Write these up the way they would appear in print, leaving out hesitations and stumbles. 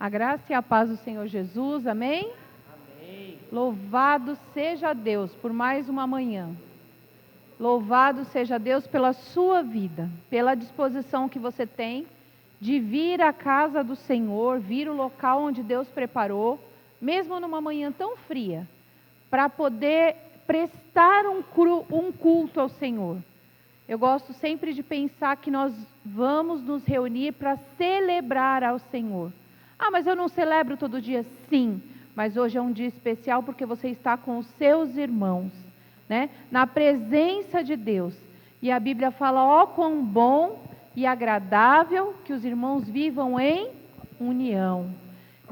A graça e a paz do Senhor Jesus, amém? Amém. Louvado seja Deus por mais uma manhã. Louvado seja Deus pela sua vida, pela disposição que você tem de vir à casa do Senhor, vir ao local onde Deus preparou, mesmo numa manhã tão fria, para poder prestar um culto ao Senhor. Eu gosto sempre de pensar que nós vamos nos reunir para celebrar ao Senhor. Ah, mas eu não celebro todo dia? Sim, mas hoje é um dia especial porque você está com os seus irmãos, né? Na presença de Deus. E a Bíblia fala, ó quão bom e agradável que os irmãos vivam em união.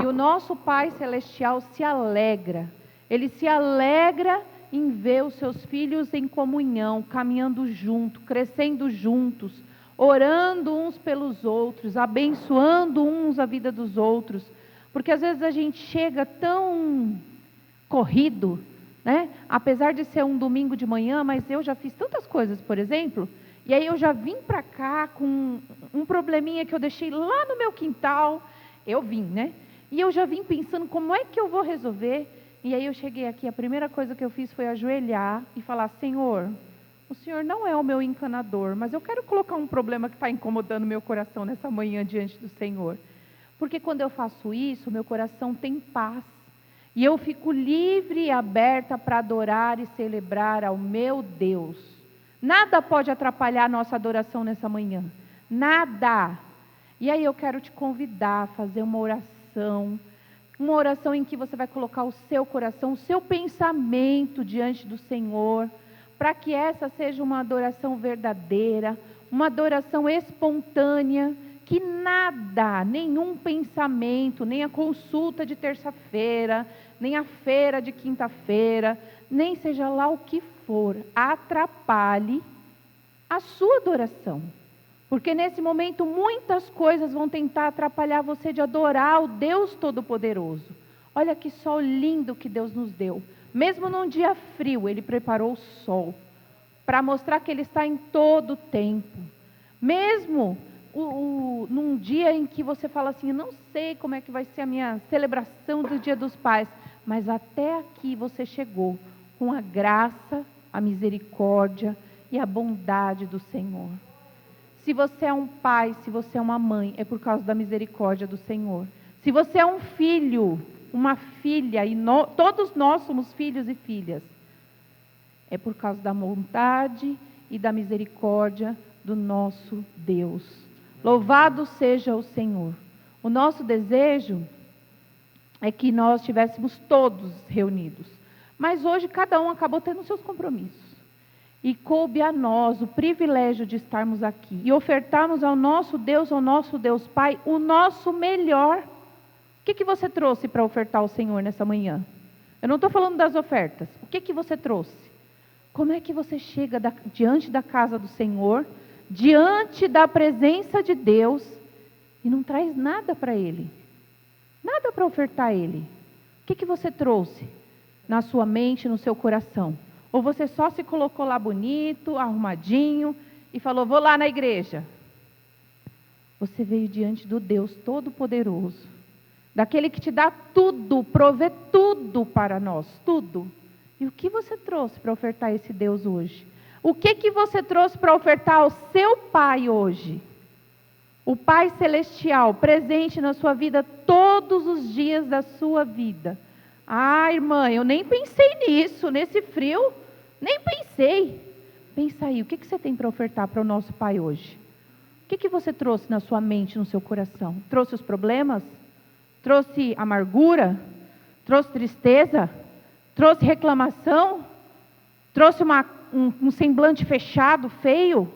E o nosso Pai Celestial se alegra, Ele se alegra em ver os seus filhos em comunhão, caminhando junto, crescendo juntos, orando uns pelos outros, abençoando uns a vida dos outros, porque às vezes a gente chega tão corrido, né? Apesar de ser um domingo de manhã, mas eu já fiz tantas coisas, por exemplo, e aí eu já vim para cá com um probleminha que eu deixei lá no meu quintal, eu vim, né? E eu já vim pensando como é que eu vou resolver, e aí eu cheguei aqui, a primeira coisa que eu fiz foi ajoelhar e falar, Senhor, o Senhor não é o meu encanador, mas eu quero colocar um problema que está incomodando meu coração nessa manhã diante do Senhor. Porque quando eu faço isso, meu coração tem paz. E eu fico livre e aberta para adorar e celebrar ao meu Deus. Nada pode atrapalhar a nossa adoração nessa manhã. Nada. E aí eu quero te convidar a fazer uma oração em que você vai colocar o seu coração, o seu pensamento diante do Senhor, para que essa seja uma adoração verdadeira, uma adoração espontânea, que nada, nenhum pensamento, nem a consulta de terça-feira, nem a feira de quinta-feira, nem seja lá o que for, atrapalhe a sua adoração. Porque nesse momento muitas coisas vão tentar atrapalhar você de adorar o Deus Todo-Poderoso. Olha que sol lindo que Deus nos deu. Mesmo num dia frio, Ele preparou o sol para mostrar que Ele está em todo o tempo. Mesmo num dia em que você fala assim, eu não sei como é que vai ser a minha celebração do Dia dos Pais, mas até aqui você chegou com a graça, a misericórdia e a bondade do Senhor. Se você é um pai, se você é uma mãe, é por causa da misericórdia do Senhor. Se você é um filho, uma filha, e todos nós somos filhos e filhas, é por causa da bondade e da misericórdia do nosso Deus. Louvado seja o Senhor. O nosso desejo é que nós estivéssemos todos reunidos. Mas hoje cada um acabou tendo seus compromissos. E coube a nós o privilégio de estarmos aqui e ofertarmos ao nosso Deus Pai, o nosso melhor. O que você trouxe para ofertar ao Senhor nessa manhã? Eu não estou falando das ofertas. O que você trouxe? Como é que você chega diante da casa do Senhor, diante da presença de Deus, e não traz nada para Ele? Nada para ofertar a Ele. O que você trouxe na sua mente, no seu coração? Ou você só se colocou lá bonito, arrumadinho, e falou, vou lá na igreja? Você veio diante do Deus Todo-Poderoso, daquele que te dá tudo, provê tudo para nós, tudo. E o que você trouxe para ofertar a esse Deus hoje? O que você trouxe para ofertar ao seu Pai hoje? O Pai Celestial, presente na sua vida todos os dias da sua vida. Ah, irmã, eu nem pensei nisso, nesse frio, nem pensei. Pensa aí, o que você tem para ofertar para o nosso Pai hoje? O que você trouxe na sua mente, no seu coração? Trouxe os problemas? Trouxe amargura? Trouxe tristeza? Trouxe reclamação? Trouxe um semblante fechado, feio?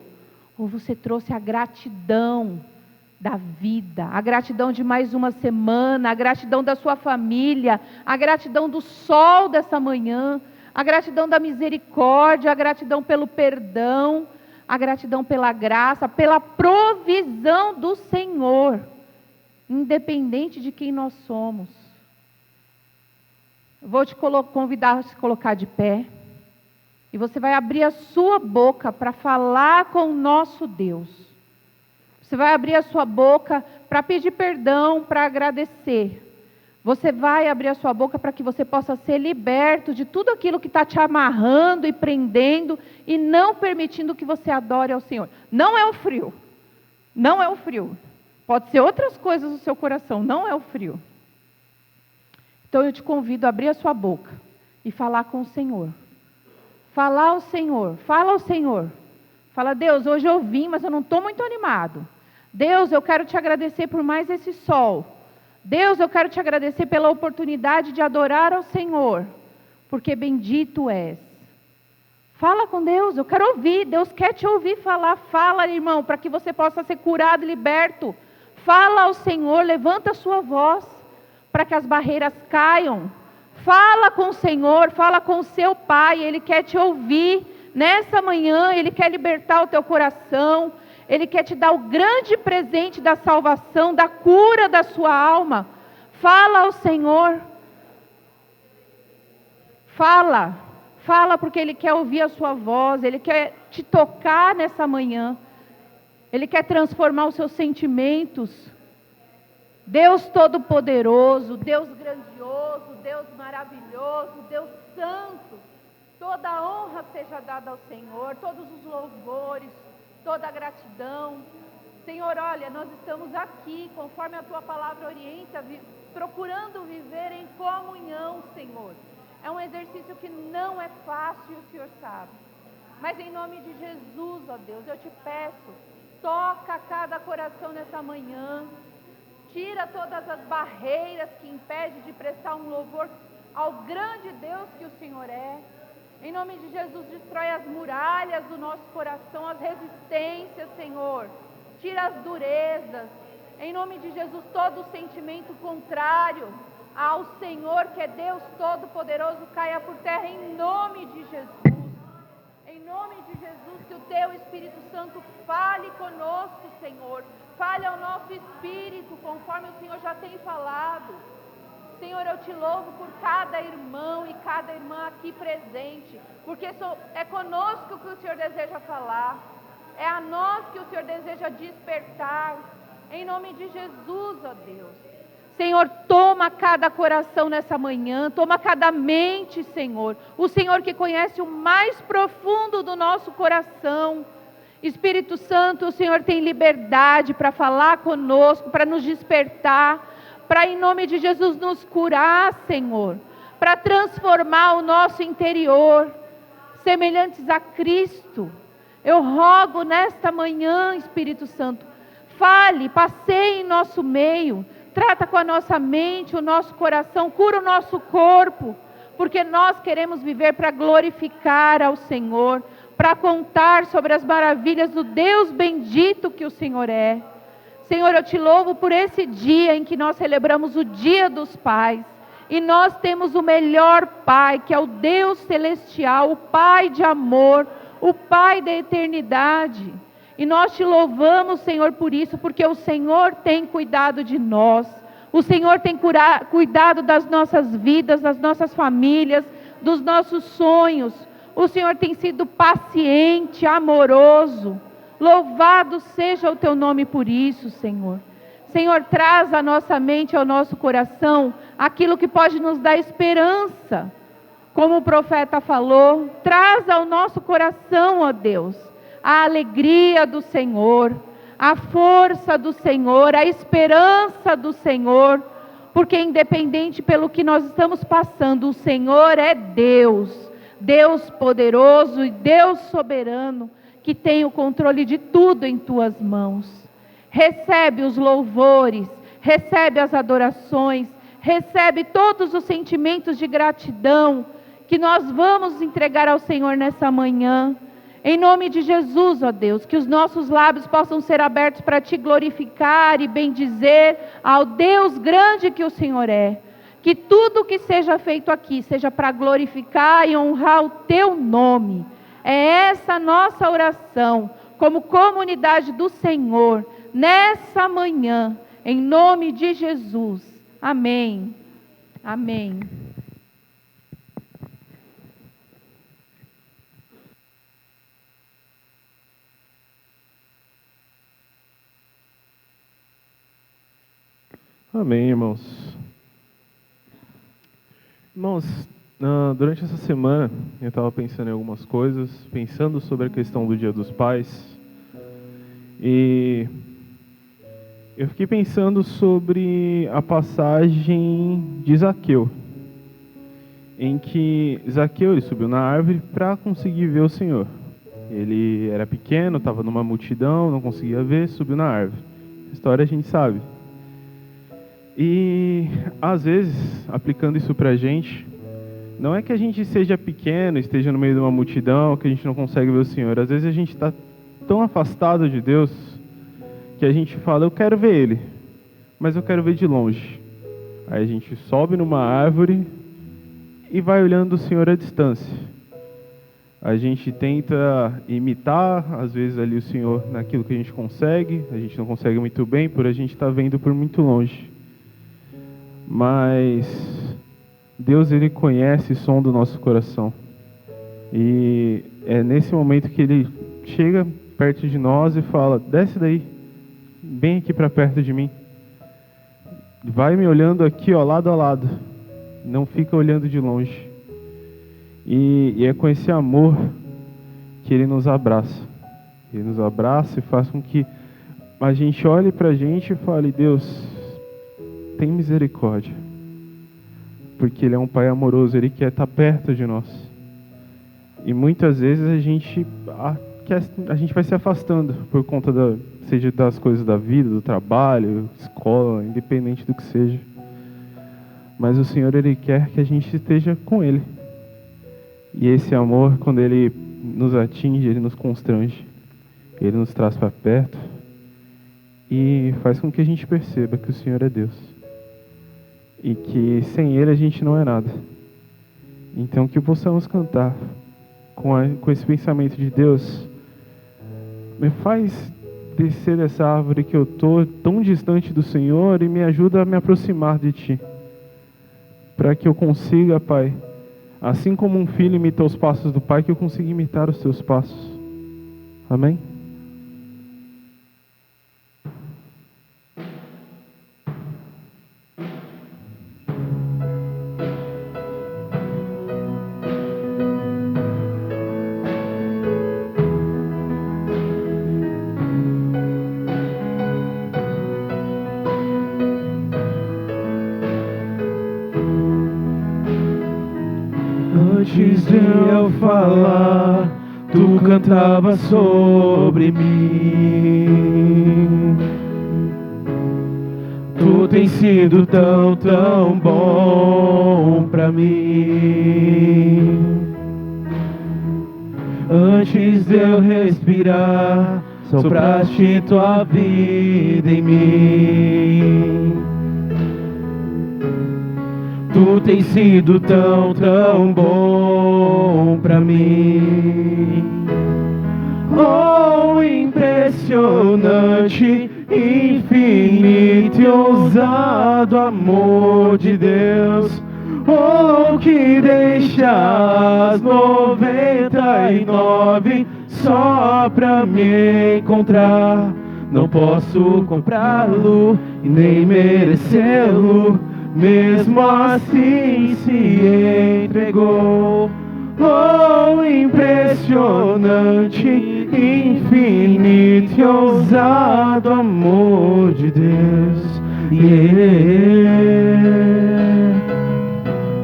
Ou você trouxe a gratidão da vida, a gratidão de mais uma semana, a gratidão da sua família, a gratidão do sol dessa manhã, a gratidão da misericórdia, a gratidão pelo perdão, a gratidão pela graça, pela provisão do Senhor, independente de quem nós somos. Eu vou te convidar a se colocar de pé, e você vai abrir a sua boca para falar com o nosso Deus. Você vai abrir a sua boca para pedir perdão, para agradecer. Você vai abrir a sua boca para que você possa ser liberto de tudo aquilo que está te amarrando e prendendo e não permitindo que você adore ao Senhor. Não é o frio. Não é o frio. Pode ser outras coisas no seu coração, não é o frio. Então eu te convido a abrir a sua boca e falar com o Senhor. Falar ao Senhor, fala ao Senhor. Fala, Deus, hoje eu vim, mas eu não estou muito animado. Deus, eu quero te agradecer por mais esse sol. Deus, eu quero te agradecer pela oportunidade de adorar ao Senhor, porque bendito és. Fala com Deus, eu quero ouvir, Deus quer te ouvir falar. Fala, irmão, para que você possa ser curado e liberto. Fala ao Senhor, levanta a sua voz, para que as barreiras caiam. Fala com o Senhor, fala com o seu Pai, Ele quer te ouvir. Nessa manhã, Ele quer libertar o teu coração. Ele quer te dar o grande presente da salvação, da cura da sua alma. Fala ao Senhor. Fala porque Ele quer ouvir a sua voz. Ele quer te tocar nessa manhã. Ele quer transformar os seus sentimentos. Deus Todo-Poderoso, Deus grandioso, Deus maravilhoso, Deus Santo. Toda a honra seja dada ao Senhor, todos os louvores, toda a gratidão. Senhor, olha, nós estamos aqui, conforme a Tua palavra orienta, procurando viver em comunhão, Senhor. É um exercício que não é fácil, o Senhor sabe. Mas em nome de Jesus, ó Deus, eu te peço, toca cada coração nessa manhã. Tira todas as barreiras que impedem de prestar um louvor ao grande Deus que o Senhor é. Em nome de Jesus, destrói as muralhas do nosso coração, as resistências, Senhor. Tira as durezas. Em nome de Jesus, todo sentimento contrário ao Senhor, que é Deus Todo-Poderoso, caia por terra em nome de Jesus. Em nome de Jesus, que o Teu Espírito Santo fale conosco, Senhor. Fale ao nosso espírito, conforme o Senhor já tem falado. Senhor, eu te louvo por cada irmão e cada irmã aqui presente, porque é conosco que o Senhor deseja falar, é a nós que o Senhor deseja despertar, em nome de Jesus, ó Deus. Senhor, toma cada coração nessa manhã, toma cada mente, Senhor, o Senhor que conhece o mais profundo do nosso coração. Espírito Santo, o Senhor tem liberdade para falar conosco, para nos despertar, para em nome de Jesus nos curar, Senhor, para transformar o nosso interior, semelhantes a Cristo. Eu rogo nesta manhã, Espírito Santo, fale, passeie em nosso meio, trata com a nossa mente, o nosso coração, cura o nosso corpo, porque nós queremos viver para glorificar ao Senhor, para contar sobre as maravilhas do Deus bendito que o Senhor é. Senhor, eu te louvo por esse dia em que nós celebramos o Dia dos Pais. E nós temos o melhor Pai, que é o Deus Celestial, o Pai de amor, o Pai da eternidade. E nós te louvamos, Senhor, por isso, porque o Senhor tem cuidado de nós. O Senhor tem cuidado das nossas vidas, das nossas famílias, dos nossos sonhos. O Senhor tem sido paciente, amoroso. Louvado seja o teu nome por isso, Senhor. Senhor, traz à nossa mente, ao nosso coração, aquilo que pode nos dar esperança. Como o profeta falou, traz ao nosso coração, ó Deus, a alegria do Senhor, a força do Senhor, a esperança do Senhor, porque independente pelo que nós estamos passando, o Senhor é Deus, Deus poderoso e Deus soberano, que tem o controle de tudo em tuas mãos. Recebe os louvores, recebe as adorações, recebe todos os sentimentos de gratidão que nós vamos entregar ao Senhor nessa manhã. Em nome de Jesus, ó Deus, que os nossos lábios possam ser abertos para te glorificar e bendizer ao Deus grande que o Senhor é. Que tudo que seja feito aqui seja para glorificar e honrar o teu nome. É essa nossa oração, como comunidade do Senhor, nessa manhã, em nome de Jesus. Amém. Amém. Amém, irmãos. Irmãos, durante essa semana eu estava pensando em algumas coisas, pensando sobre a questão do Dia dos Pais, e eu fiquei pensando sobre a passagem de Zaqueu, em que Zaqueu ele subiu na árvore para conseguir ver o Senhor. Ele era pequeno, estava numa multidão, não conseguia ver, subiu na árvore. Essa história a gente sabe. E, às vezes, aplicando isso pra gente, não é que a gente seja pequeno, esteja no meio de uma multidão, que a gente não consegue ver o Senhor. Às vezes a gente está tão afastado de Deus, que a gente fala, eu quero ver Ele, mas eu quero ver de longe. Aí a gente sobe numa árvore e vai olhando o Senhor à distância. A gente tenta imitar, às vezes, ali o Senhor naquilo que a gente não consegue muito bem, por a gente estar vendo por muito longe. Mas Deus, Ele conhece o som do nosso coração. E é nesse momento que Ele chega perto de nós e fala, desce daí, vem aqui para perto de mim. Vai me olhando aqui, ó, lado a lado. Não fica olhando de longe. E é com esse amor que Ele nos abraça. Ele nos abraça e faz com que a gente olhe para a gente e fale, Deus, tem misericórdia, porque Ele é um Pai amoroso, Ele quer estar perto de nós. E muitas vezes a gente vai se afastando por conta seja das coisas da vida, do trabalho, escola, independente do que seja. Mas o Senhor, Ele quer que a gente esteja com Ele. E esse amor, quando Ele nos atinge, Ele nos constrange, Ele nos traz para perto e faz com que a gente perceba que o Senhor é Deus. E que sem Ele a gente não é nada. Então que possamos cantar com esse pensamento de Deus, me faz descer dessa árvore que eu estou tão distante do Senhor e me ajuda a me aproximar de Ti. Para que eu consiga, Pai, assim como um filho imita os passos do Pai, que eu consiga imitar os Teus passos. Amém? Antes de eu falar, Tu cantava sobre mim. Tu tens sido tão, tão bom pra mim. Antes de eu respirar, sopraste Tua vida em mim. Tu tens sido tão, tão bom pra mim. Oh, impressionante, infinito e ousado amor de Deus. Oh, que deixa as 99 só pra me encontrar. Não posso comprá-lo e nem merecê-lo, mesmo assim se entregou. Oh, impressionante, infinito e ousado amor de Deus.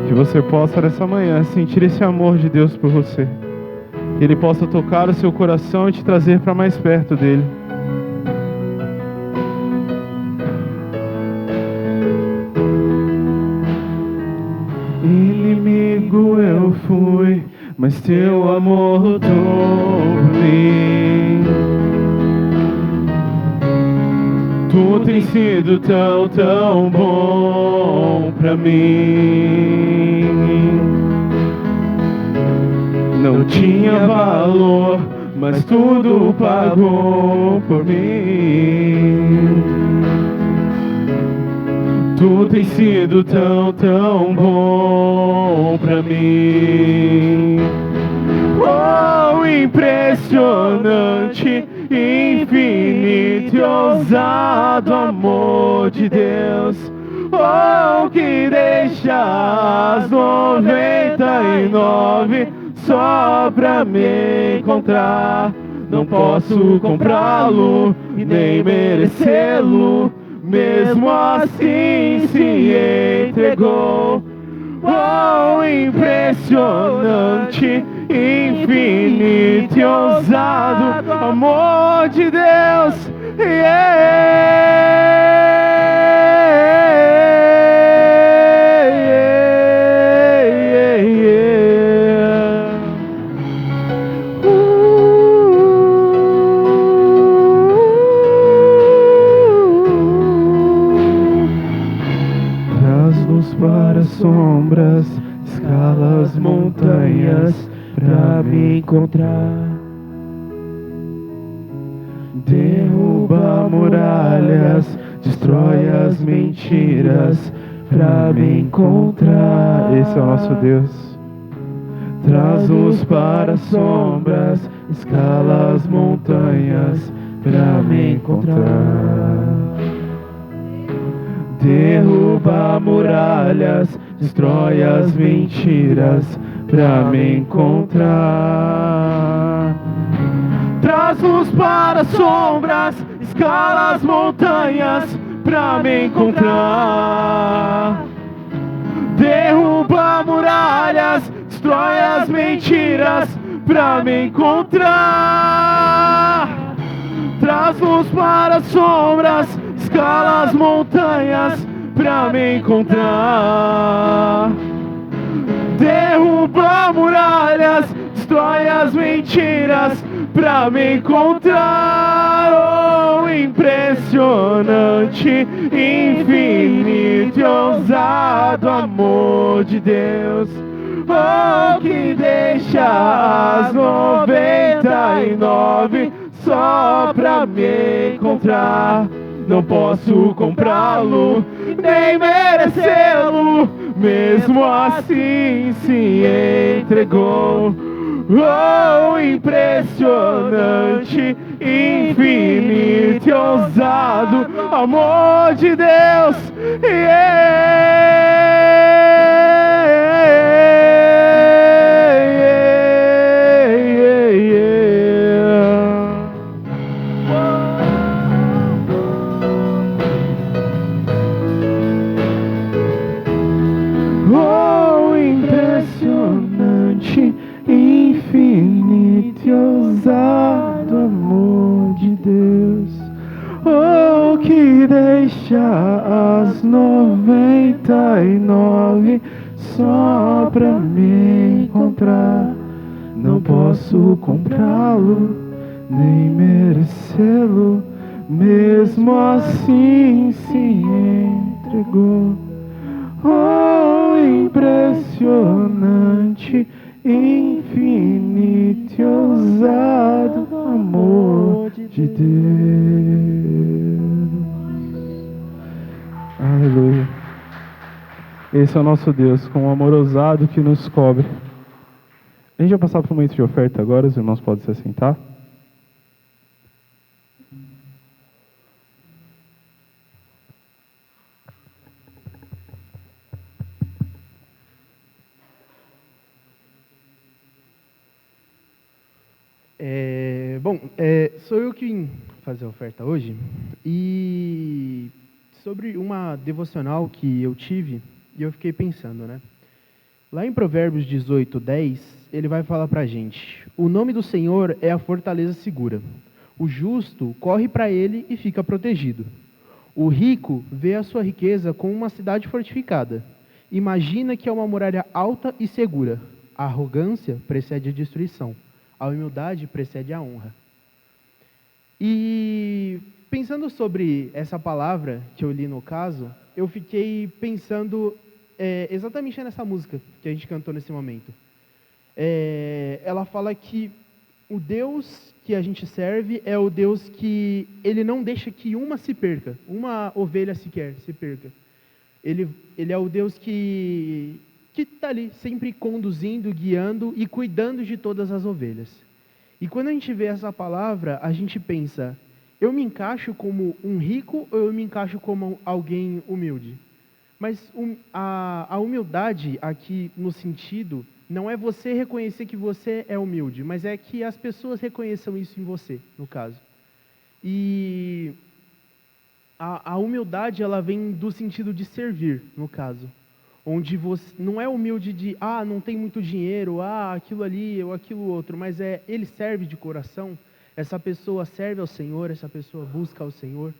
Que você possa nessa manhã sentir esse amor de Deus por você. Que Ele possa tocar o seu coração e te trazer para mais perto dEle. Inimigo eu fui, mas Teu amor lutou por mim. Tu tens sido tão, tão bom pra mim. Não tinha valor, mas tudo pagou por mim. Tu tens sido tão, tão bom pra mim. Oh, impressionante, infinito e ousado amor de Deus, oh, que deixa as 99 só pra me encontrar. Não posso comprá-lo e nem merecê-lo, mesmo assim se entregou. Oh, impressionante, infinito e ousado amor de Deus. Traz-nos para as sombras, escala as montanhas pra me encontrar. Derruba muralhas, destrói as mentiras pra me encontrar. Esse é o nosso Deus. Traz-nos para as sombras, escala as montanhas pra me encontrar. Derruba muralhas, destrói as mentiras pra me encontrar. Traz-nos para as sombras, escala as montanhas pra me encontrar. Derruba muralhas, destrói as mentiras pra me encontrar. Traz-nos para as sombras, escala as montanhas pra me encontrar. Derruba muralhas, destrói as mentiras pra me encontrar. Oh, impressionante, infinito e ousado amor de Deus, oh, que deixa as 99 só pra me encontrar. Não posso comprá-lo, nem merecê-lo, mesmo assim se entregou. Oh, impressionante, infinito e ousado amor de Deus. Oh, impressionante, infinito e ousado amor de Deus, oh, que deixa as 99 só pra me encontrar. Não posso comprá-lo, nem merecê-lo, mesmo assim se entregou. Oh, impressionante, infinito e ousado amor de Deus. Aleluia. Esse é o nosso Deus, com um amor ousado que nos cobre. A gente vai passar para o momento de oferta agora, os irmãos podem se assentar. Sou eu que vim fazer a oferta hoje, e sobre uma devocional que eu tive, e eu fiquei pensando, né? Lá em Provérbios 18:10, ele vai falar pra gente: o nome do Senhor é a fortaleza segura, o justo corre para ele e fica protegido. O rico vê a sua riqueza como uma cidade fortificada, imagina que é uma muralha alta e segura. A arrogância precede a destruição, a humildade precede a honra. E pensando sobre essa palavra que eu li no caso, eu fiquei pensando exatamente nessa música que a gente cantou nesse momento. Ela fala que o Deus que a gente serve é o Deus que ele não deixa que uma se perca, uma ovelha sequer se perca. Ele é o Deus que está ali sempre conduzindo, guiando e cuidando de todas as ovelhas. E quando a gente vê essa palavra, a gente pensa, eu me encaixo como um rico ou eu me encaixo como alguém humilde? Mas a humildade aqui no sentido, não é você reconhecer que você é humilde, mas é que as pessoas reconheçam isso em você, no caso. E a humildade, ela vem do sentido de servir, no caso. Onde você não é humilde de, não tem muito dinheiro, aquilo ali ou aquilo outro, mas ele serve de coração, essa pessoa serve ao Senhor, essa pessoa busca ao Senhor,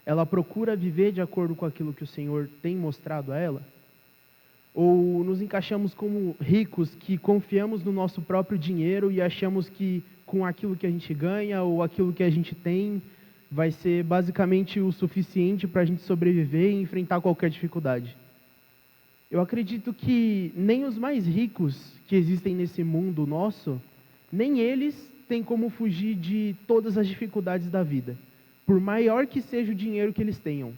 ela procura viver de acordo com aquilo que o Senhor tem mostrado a ela? Ou nos encaixamos como ricos que confiamos no nosso próprio dinheiro e achamos que com aquilo que a gente ganha ou aquilo que a gente tem vai ser basicamente o suficiente para a gente sobreviver e enfrentar qualquer dificuldade? Eu acredito que nem os mais ricos que existem nesse mundo nosso, nem eles têm como fugir de todas as dificuldades da vida, por maior que seja o dinheiro que eles tenham.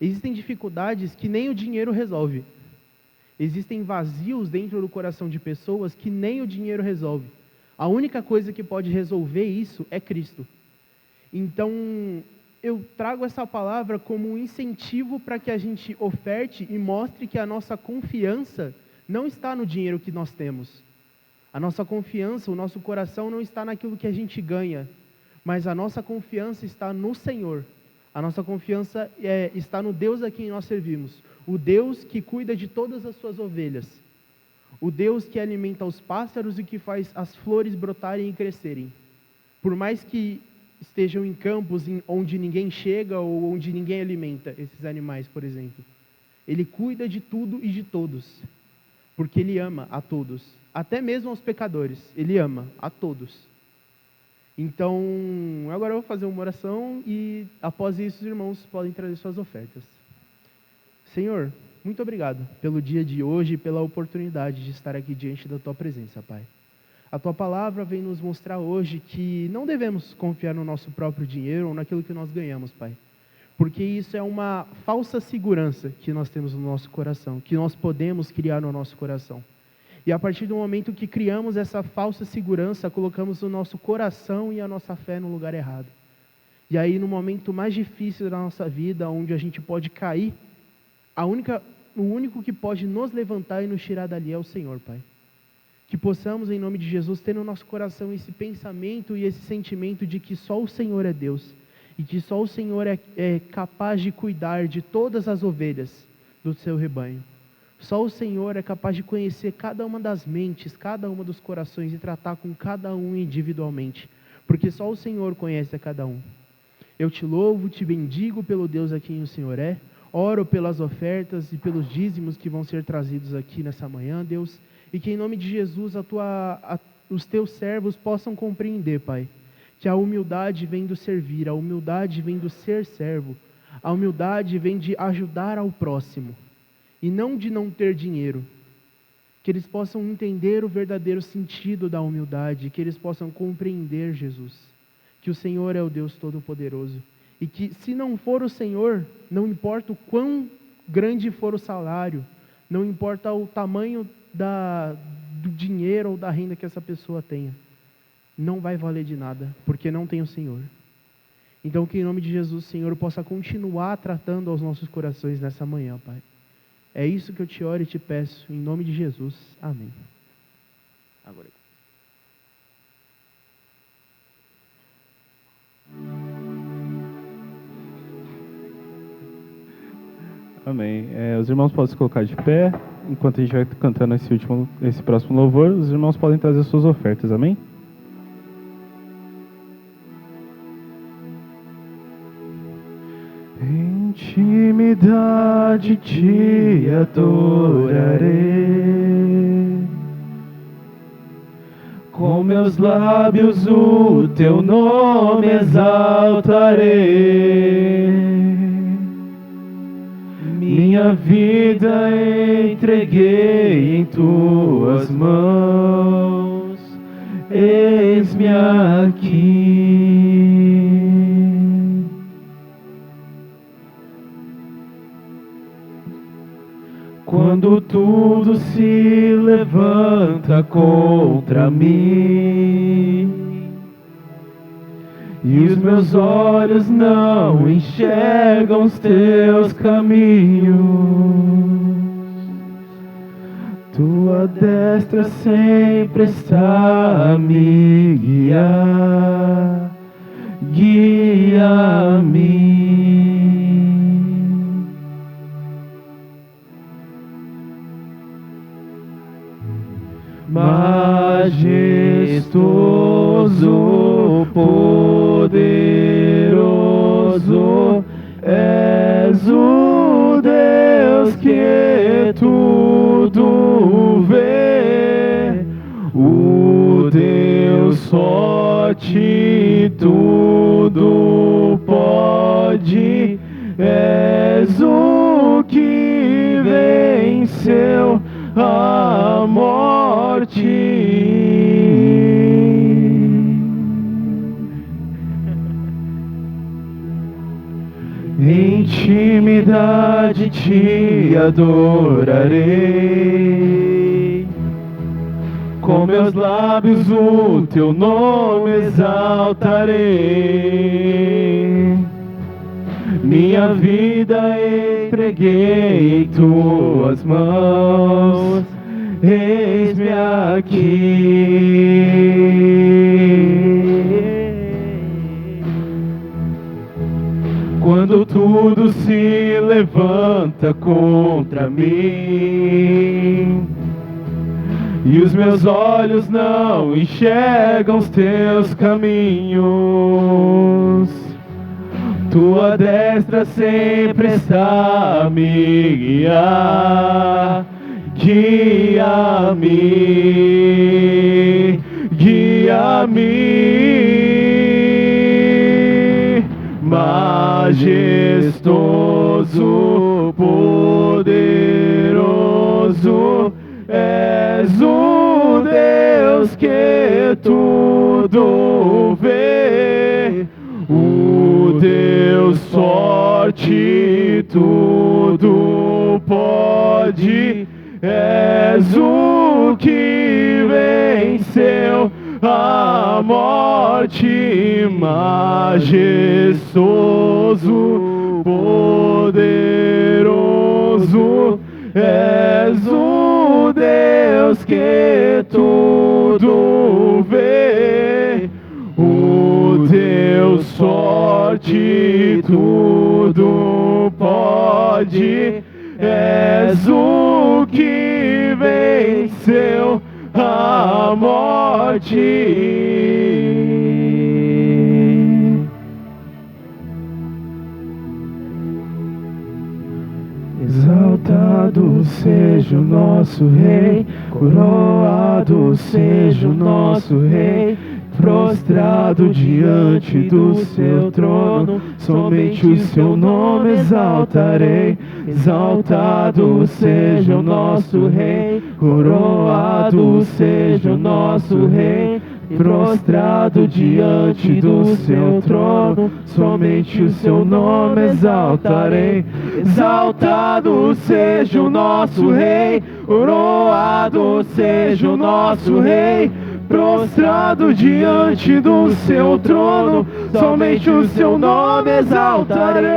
Existem dificuldades que nem o dinheiro resolve. Existem vazios dentro do coração de pessoas que nem o dinheiro resolve. A única coisa que pode resolver isso é Cristo. Então, eu trago essa palavra como um incentivo para que a gente oferte e mostre que a nossa confiança não está no dinheiro que nós temos. A nossa confiança, o nosso coração não está naquilo que a gente ganha, mas a nossa confiança está no Senhor. A nossa confiança está no Deus a quem nós servimos. O Deus que cuida de todas as suas ovelhas. O Deus que alimenta os pássaros e que faz as flores brotarem e crescerem. Por mais que estejam em campos onde ninguém chega ou onde ninguém alimenta esses animais, por exemplo. Ele cuida de tudo e de todos, porque Ele ama a todos, até mesmo aos pecadores, Ele ama a todos. Então, agora eu vou fazer uma oração e após isso os irmãos podem trazer suas ofertas. Senhor, muito obrigado pelo dia de hoje e pela oportunidade de estar aqui diante da Tua presença, Pai. A Tua palavra vem nos mostrar hoje que não devemos confiar no nosso próprio dinheiro ou naquilo que nós ganhamos, Pai. Porque isso é uma falsa segurança que nós temos no nosso coração, que nós podemos criar no nosso coração. E a partir do momento que criamos essa falsa segurança, colocamos o nosso coração e a nossa fé no lugar errado. E aí, no momento mais difícil da nossa vida, onde a gente pode cair, o único que pode nos levantar e nos tirar dali é o Senhor, Pai. Que possamos, em nome de Jesus, ter no nosso coração esse pensamento e esse sentimento de que só o Senhor é Deus. E que só o Senhor é capaz de cuidar de todas as ovelhas do seu rebanho. Só o Senhor é capaz de conhecer cada uma das mentes, cada uma dos corações e tratar com cada um individualmente. Porque só o Senhor conhece a cada um. Eu te louvo, te bendigo pelo Deus a quem o Senhor é. Oro pelas ofertas e pelos dízimos que vão ser trazidos aqui nessa manhã, Deus. E que em nome de Jesus os teus servos possam compreender, Pai, que a humildade vem do servir, a humildade vem do ser servo, a humildade vem de ajudar ao próximo, e não de não ter dinheiro. Que eles possam entender o verdadeiro sentido da humildade, que eles possam compreender, Jesus, que o Senhor é o Deus Todo-Poderoso, e que se não for o Senhor, não importa o quão grande for o salário, não importa o tamanho do dinheiro ou da renda que essa pessoa tenha, não vai valer de nada, porque não tem o Senhor. Então que em nome de Jesus o Senhor possa continuar tratando aos nossos corações nessa manhã, Pai. É isso que eu te oro e te peço, em nome de Jesus. Amém. Agora. Amém. Os irmãos podem se colocar de pé. Enquanto a gente vai cantando esse próximo louvor, os irmãos podem trazer suas ofertas. Amém? Em intimidade te adorarei, com meus lábios o teu nome exaltarei. Minha vida entreguei em tuas mãos, eis-me aqui. Quando tudo se levanta contra mim, e os meus olhos não enxergam os teus caminhos. Tua destra sempre está a me guiar, guia-me. Majestoso, poderoso, és o Deus que tudo vê, o Deus forte, tudo pode, és o que venceu a morte. Em intimidade te adorarei, com meus lábios o teu nome exaltarei. Minha vida entreguei em tuas mãos, eis-me aqui. Quando tudo se levanta contra mim e os meus olhos não enxergam os teus caminhos, tua destra sempre está a me guiar, guia-me, guia-me. Majestoso, poderoso, és o Deus que tudo vê, o Deus forte, tudo pode, és o que venceu a morte. Majestoso, poderoso, és o Deus que tudo vê, o Deus forte, tudo pode, és o que venceu a morte. Exaltado seja o nosso Rei, coroado seja o nosso Rei, prostrado diante do seu trono, somente o seu nome exaltarei. Exaltado seja o nosso Rei, coroado seja o nosso Rei, prostrado diante do seu trono, somente o seu nome exaltarei. Exaltado seja o nosso Rei, coroado seja o nosso Rei, prostrado diante do seu trono, somente o seu nome exaltarei.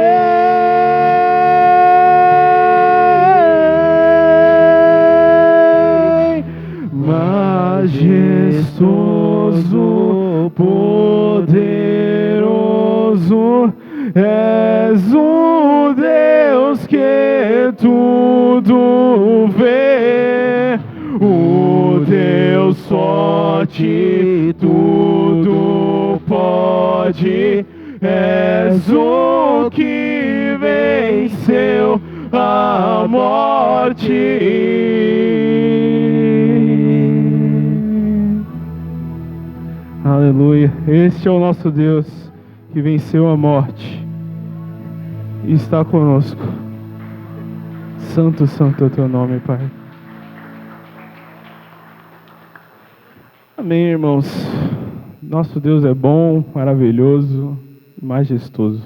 Majestoso, poderoso, és o Deus que tudo vê, o Deus forte, tudo pode, és o que venceu a morte. Aleluia. Este é o nosso Deus que venceu a morte e está conosco. Santo, santo é o teu nome, Pai. Amém, irmãos. Nosso Deus é bom, maravilhoso, majestoso.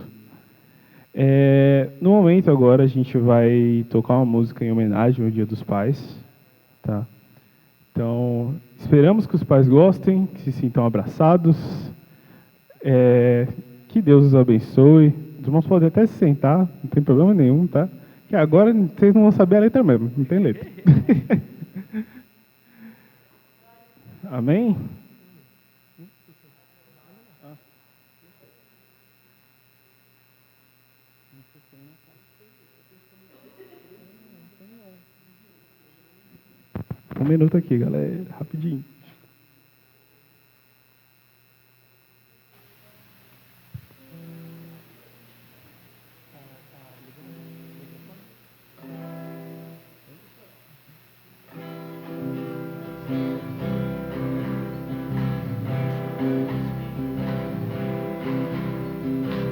No momento agora a gente vai tocar uma música em homenagem ao Dia dos Pais, tá? Então, esperamos que os pais gostem, que se sintam abraçados. Que Deus os abençoe. Os irmãos podem até se sentar, não tem problema nenhum, tá? Que agora vocês não vão saber a letra mesmo, não tem letra. Amém? Um minuto aqui, galera, rapidinho.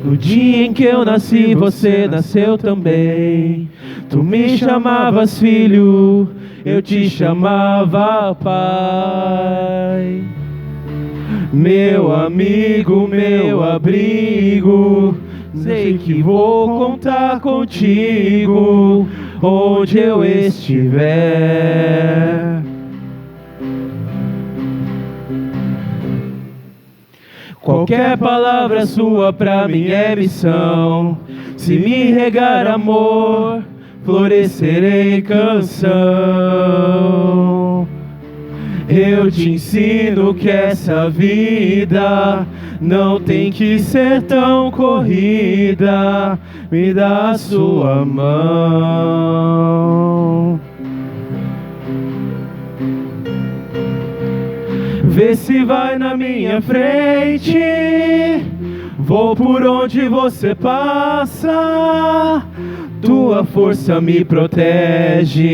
No dia em que eu nasci, você nasceu também. Tu me chamavas filho, eu te chamava pai. Meu amigo, meu abrigo, sei que vou contar contigo onde eu estiver. Qualquer palavra sua pra mim é missão. Se me regar amor, florescerei canção. Eu te ensino que essa vida não tem que ser tão corrida. Me dá a sua mão. Vê se vai na minha frente, vou por onde você passa. Tua força me protege,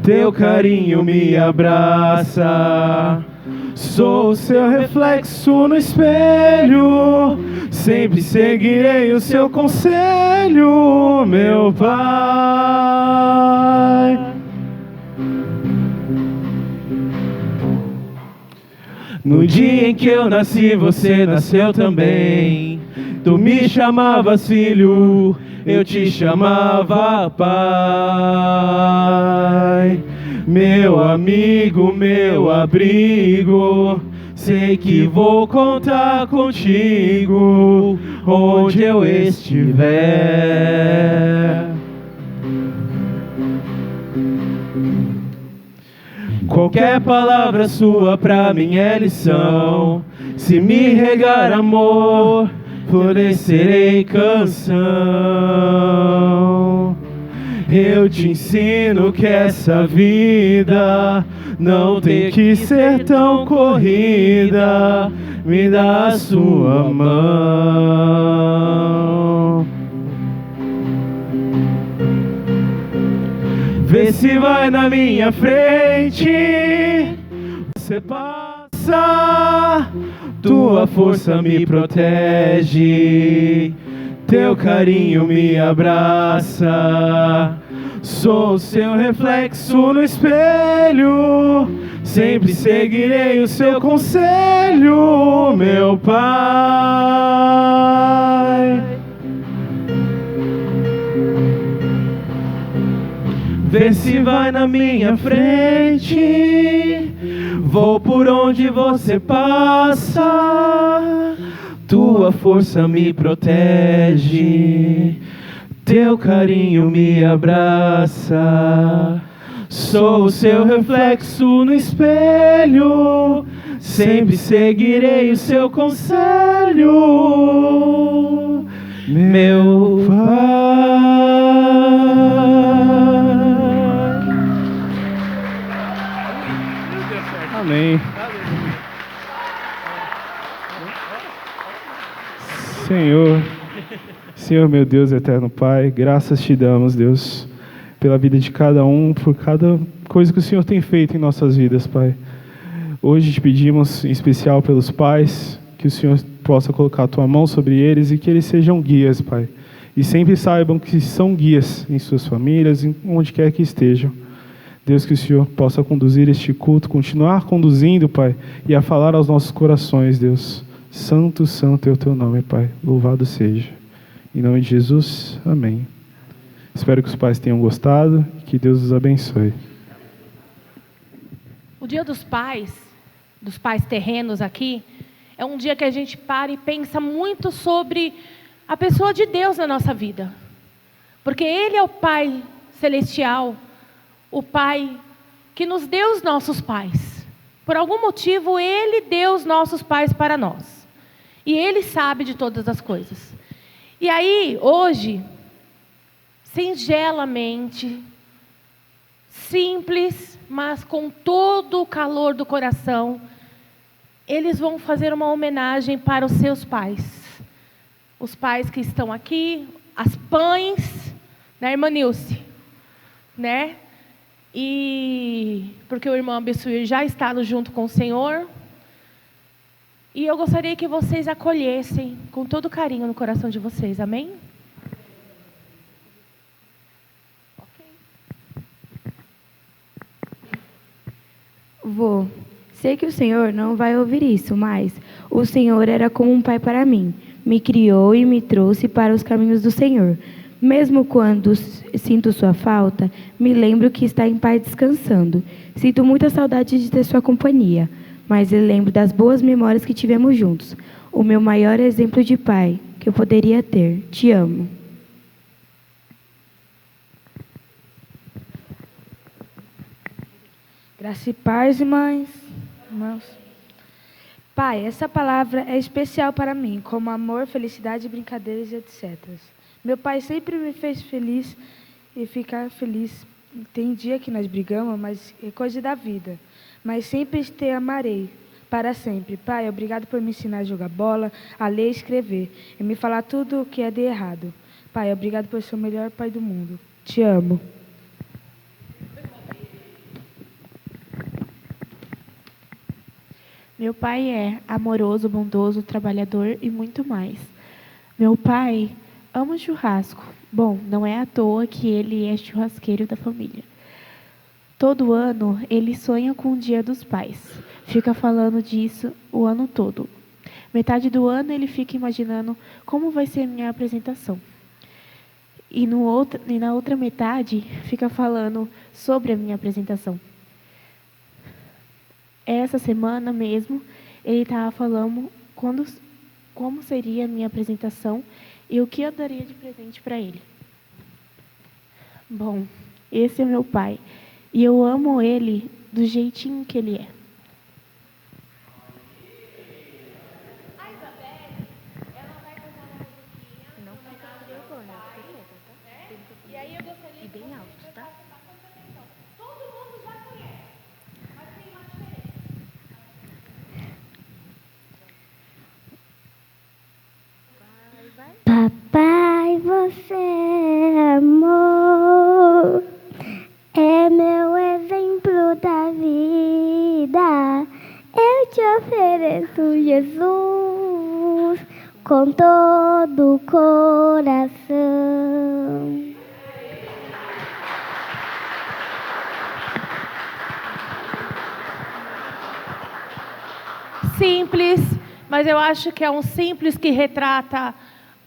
teu carinho me abraça. Sou o seu reflexo no espelho, sempre seguirei o seu conselho, meu Pai. No dia em que eu nasci, você nasceu também. Tu me chamavas filho, eu te chamava pai. Meu amigo, meu abrigo, sei que vou contar contigo onde eu estiver. Qualquer palavra sua pra mim é lição. Se me regar amor, florescerei canção. Eu te ensino que essa vida não tem que ser tão corrida. Me dá a sua mão. Vê se vai na minha frente, você passa. Tua força me protege, teu carinho me abraça. Sou o seu reflexo no espelho, sempre seguirei o seu conselho, meu Pai. Vê se vai na minha frente, vou por onde você passa. Tua força me protege, teu carinho me abraça. Sou o seu reflexo no espelho, sempre seguirei o seu conselho, meu Pai. Amém. Senhor meu Deus, eterno Pai, graças te damos, Deus, pela vida de cada um, por cada coisa que o Senhor tem feito em nossas vidas, Pai. Hoje te pedimos, em especial pelos pais, que o Senhor possa colocar a tua mão sobre eles e que eles sejam guias, Pai. E sempre saibam que são guias em suas famílias, em onde quer que estejam. Deus, que o Senhor possa conduzir este culto, continuar conduzindo, Pai, e a falar aos nossos corações, Deus. Santo, santo é o teu nome, Pai. Louvado seja. Em nome de Jesus, amém. Espero que os pais tenham gostado e que Deus os abençoe. O Dia dos pais terrenos aqui, é um dia que a gente para e pensa muito sobre a pessoa de Deus na nossa vida. Porque Ele é o Pai celestial, o Pai que nos deu os nossos pais. Por algum motivo, Ele deu os nossos pais para nós. E Ele sabe de todas as coisas. E aí, hoje, singelamente, simples, mas com todo o calor do coração, eles vão fazer uma homenagem para os seus pais. Os pais que estão aqui, as pães, né, irmã Nilce? Né? E porque o irmão Abissuir já está junto com o Senhor. E eu gostaria que vocês acolhessem com todo carinho no coração de vocês, amém? Vô, sei que o Senhor não vai ouvir isso, mas o Senhor era como um pai para mim. Me criou e me trouxe para os caminhos do Senhor. Mesmo quando sinto sua falta, me lembro que está em paz descansando. Sinto muita saudade de ter sua companhia, mas eu lembro das boas memórias que tivemos juntos. O meu maior exemplo de pai que eu poderia ter. Te amo. Graça e paz, irmãos. Pai, essa palavra é especial para mim, como amor, felicidade, brincadeiras e etc. Meu pai sempre me fez feliz e ficar feliz. Tem dia que nós brigamos, mas é coisa da vida. Mas sempre te amarei, para sempre. Pai, obrigado por me ensinar a jogar bola, a ler e escrever, e me falar tudo o que é de errado. Pai, obrigado por ser o melhor pai do mundo. Te amo. Meu pai é amoroso, bondoso, trabalhador e muito mais. Meu pai ama churrasco. Bom, não é à toa que ele é churrasqueiro da família. Todo ano ele sonha com o Dia dos Pais. Fica falando disso o ano todo. Metade do ano ele fica imaginando como vai ser a minha apresentação. E na outra metade fica falando sobre a minha apresentação. Essa semana mesmo, ele estava falando como seria a minha apresentação e o que eu daria de presente para ele. Bom, esse é meu pai. E eu amo ele do jeitinho que ele é. E aí eu gostaria de bem alto, tá? Todo mundo já conhece, mas tem uma diferença. Papai, você é amor, é meu exemplo da vida. Eu te ofereço, Jesus, com todo o coração. Simples, mas eu acho que é um simples que retrata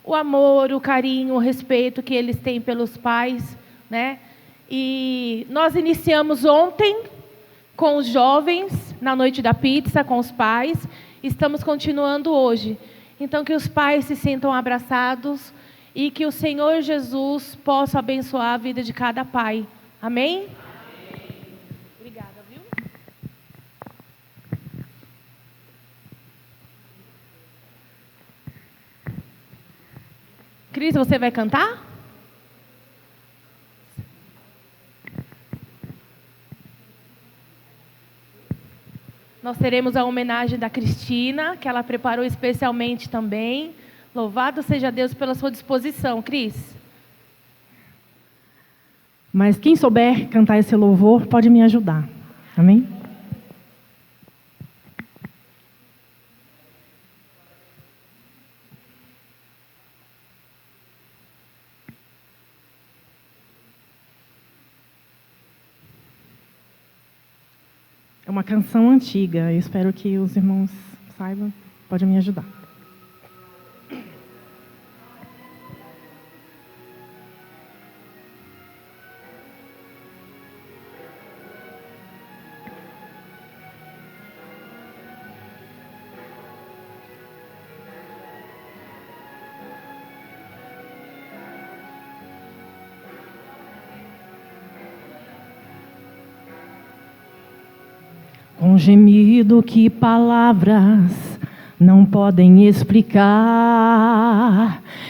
o amor, o carinho, o respeito que eles têm pelos pais, né? E nós iniciamos ontem com os jovens, na noite da pizza, com os pais. Estamos continuando hoje. Então, que os pais se sintam abraçados e que o Senhor Jesus possa abençoar a vida de cada pai. Amém? Obrigada, viu? Cris, você vai cantar? Nós teremos a homenagem da Cristina, que ela preparou especialmente também. Louvado seja Deus pela sua disposição, Cris. Mas quem souber cantar esse louvor pode me ajudar. Amém? É uma canção antiga. Eu espero que os irmãos saibam. Pode me ajudar. com gemido que palavras não podem explicar.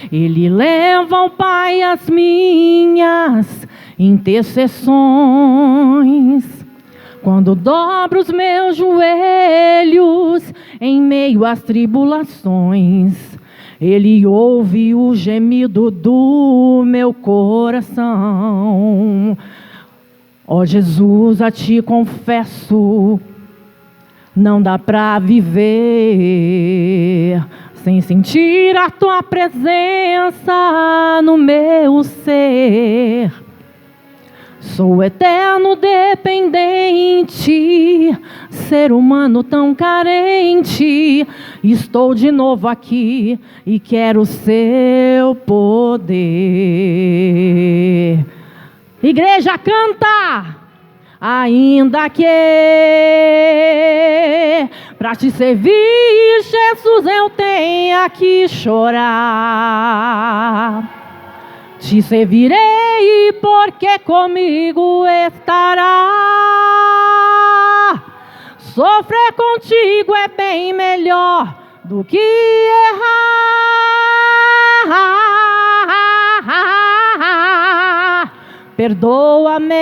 Ele leva ao Pai as minhas intercessões. Quando dobro os meus joelhos em meio às tribulações, Ele ouve o gemido do meu coração. Ó Jesus, a Ti confesso, não dá pra viver sem sentir a Tua presença no meu ser. Sou eterno dependente, ser humano tão carente. Estou de novo aqui e quero o Seu poder. Igreja, canta! Ainda que pra Te servir, Jesus, eu tenha que chorar. Te servirei porque comigo estará. Sofrer contigo é bem melhor do que errar. Perdoa-me,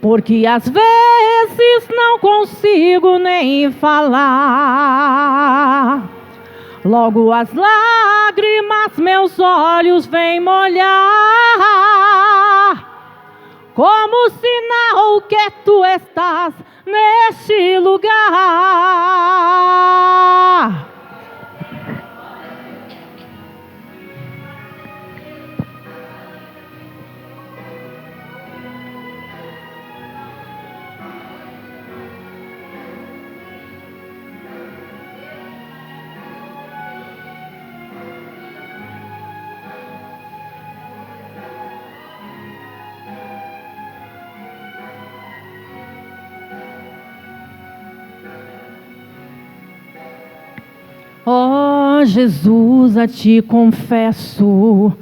porque às vezes não consigo nem falar. Logo as lágrimas meus olhos vêm molhar, como sinal que Tu estás neste lugar. Ó Jesus, a Ti confesso,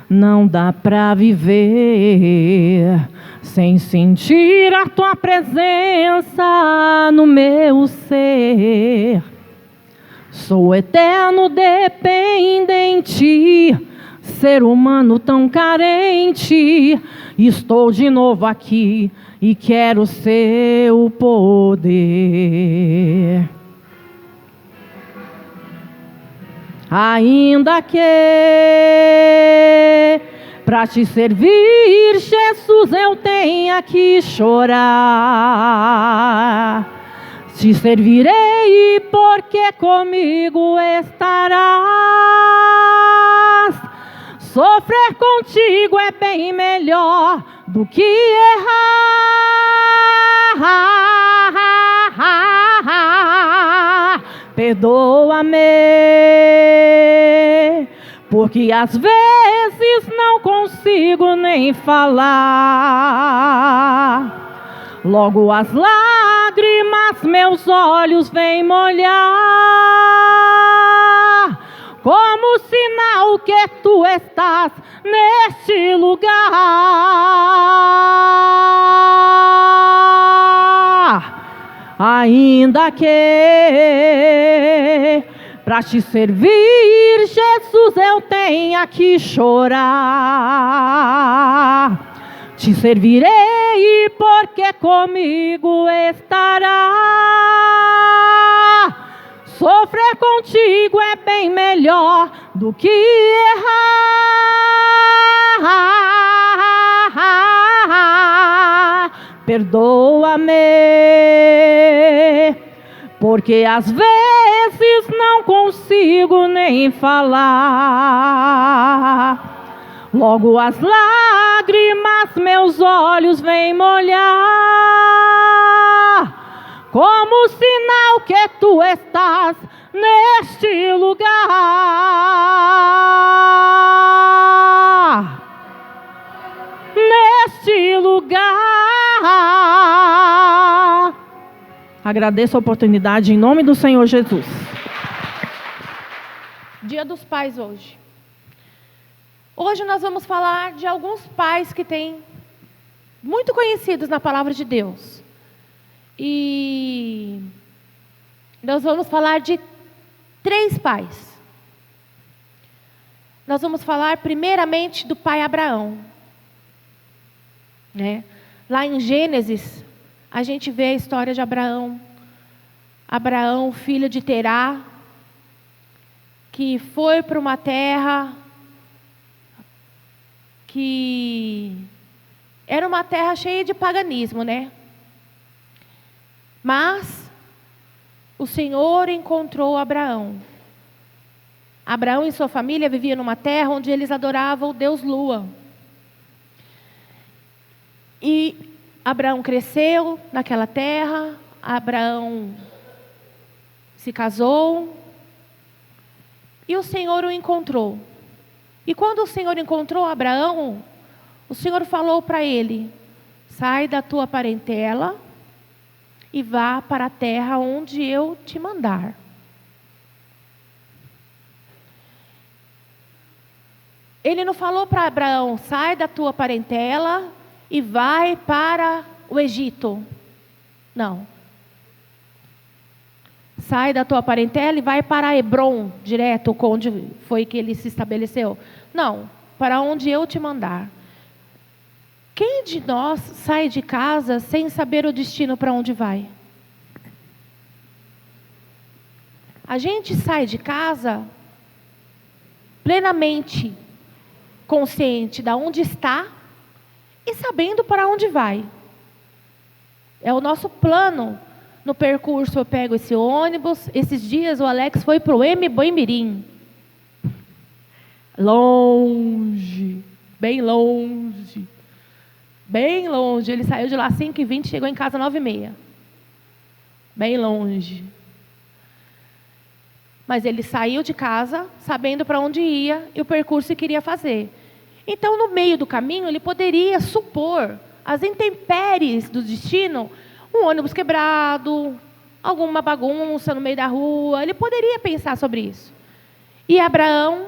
não dá pra viver sem sentir a Tua presença no meu ser. Sou eterno dependente, ser humano tão carente. Estou de novo aqui e quero o Seu poder. Ainda que pra Te servir, Jesus, eu tenha que chorar. Te servirei porque comigo estarás. Sofrer contigo é bem melhor do que errar. Perdoa-me, porque às vezes não consigo nem falar. Logo as lágrimas meus olhos vêm molhar, como sinal que Tu estás neste lugar. Ainda que pra Te servir, Jesus, eu tenha que chorar. Te servirei porque comigo estará. Sofrer contigo é bem melhor do que errar. Perdoa-me, porque às vezes não consigo nem falar. Logo as lágrimas meus olhos vêm molhar, como sinal que Tu estás neste lugar. Neste lugar. Agradeço a oportunidade em nome do Senhor Jesus. Dia dos Pais hoje. Hoje nós vamos falar de alguns pais que têm muito conhecidos na palavra de Deus. E nós vamos falar de 3 pais. Nós vamos falar primeiramente do pai Abraão, né? Lá em Gênesis, a gente vê a história de Abraão. Abraão, filho de Terá, que foi para uma terra que era uma terra cheia de paganismo, né? Mas o Senhor encontrou Abraão. Abraão e sua família viviam numa terra onde eles adoravam o Deus Lua. E Abraão cresceu naquela terra, Abraão se casou, e o Senhor o encontrou. E quando o Senhor encontrou Abraão, o Senhor falou para ele: sai da tua parentela e vá para a terra onde eu te mandar. Ele não falou para Abraão: sai da tua parentela e vai para o Egito. Não. Sai da tua parentela e vai para Hebrom, direto, onde foi que ele se estabeleceu. Não, para onde eu te mandar. Quem de nós sai de casa sem saber o destino para onde vai? A gente sai de casa plenamente consciente de onde está e sabendo para onde vai. É o nosso plano. No percurso eu pego esse ônibus. Esses dias o Alex foi para o Boimirim. Longe, bem longe. Bem longe. Ele saiu de lá às 5h20 e chegou em casa às 9h30. Bem longe. Mas ele saiu de casa sabendo para onde ia e o percurso que queria fazer. Então, no meio do caminho, ele poderia supor as intempéries do destino, um ônibus quebrado, alguma bagunça no meio da rua. Ele poderia pensar sobre isso. E Abraão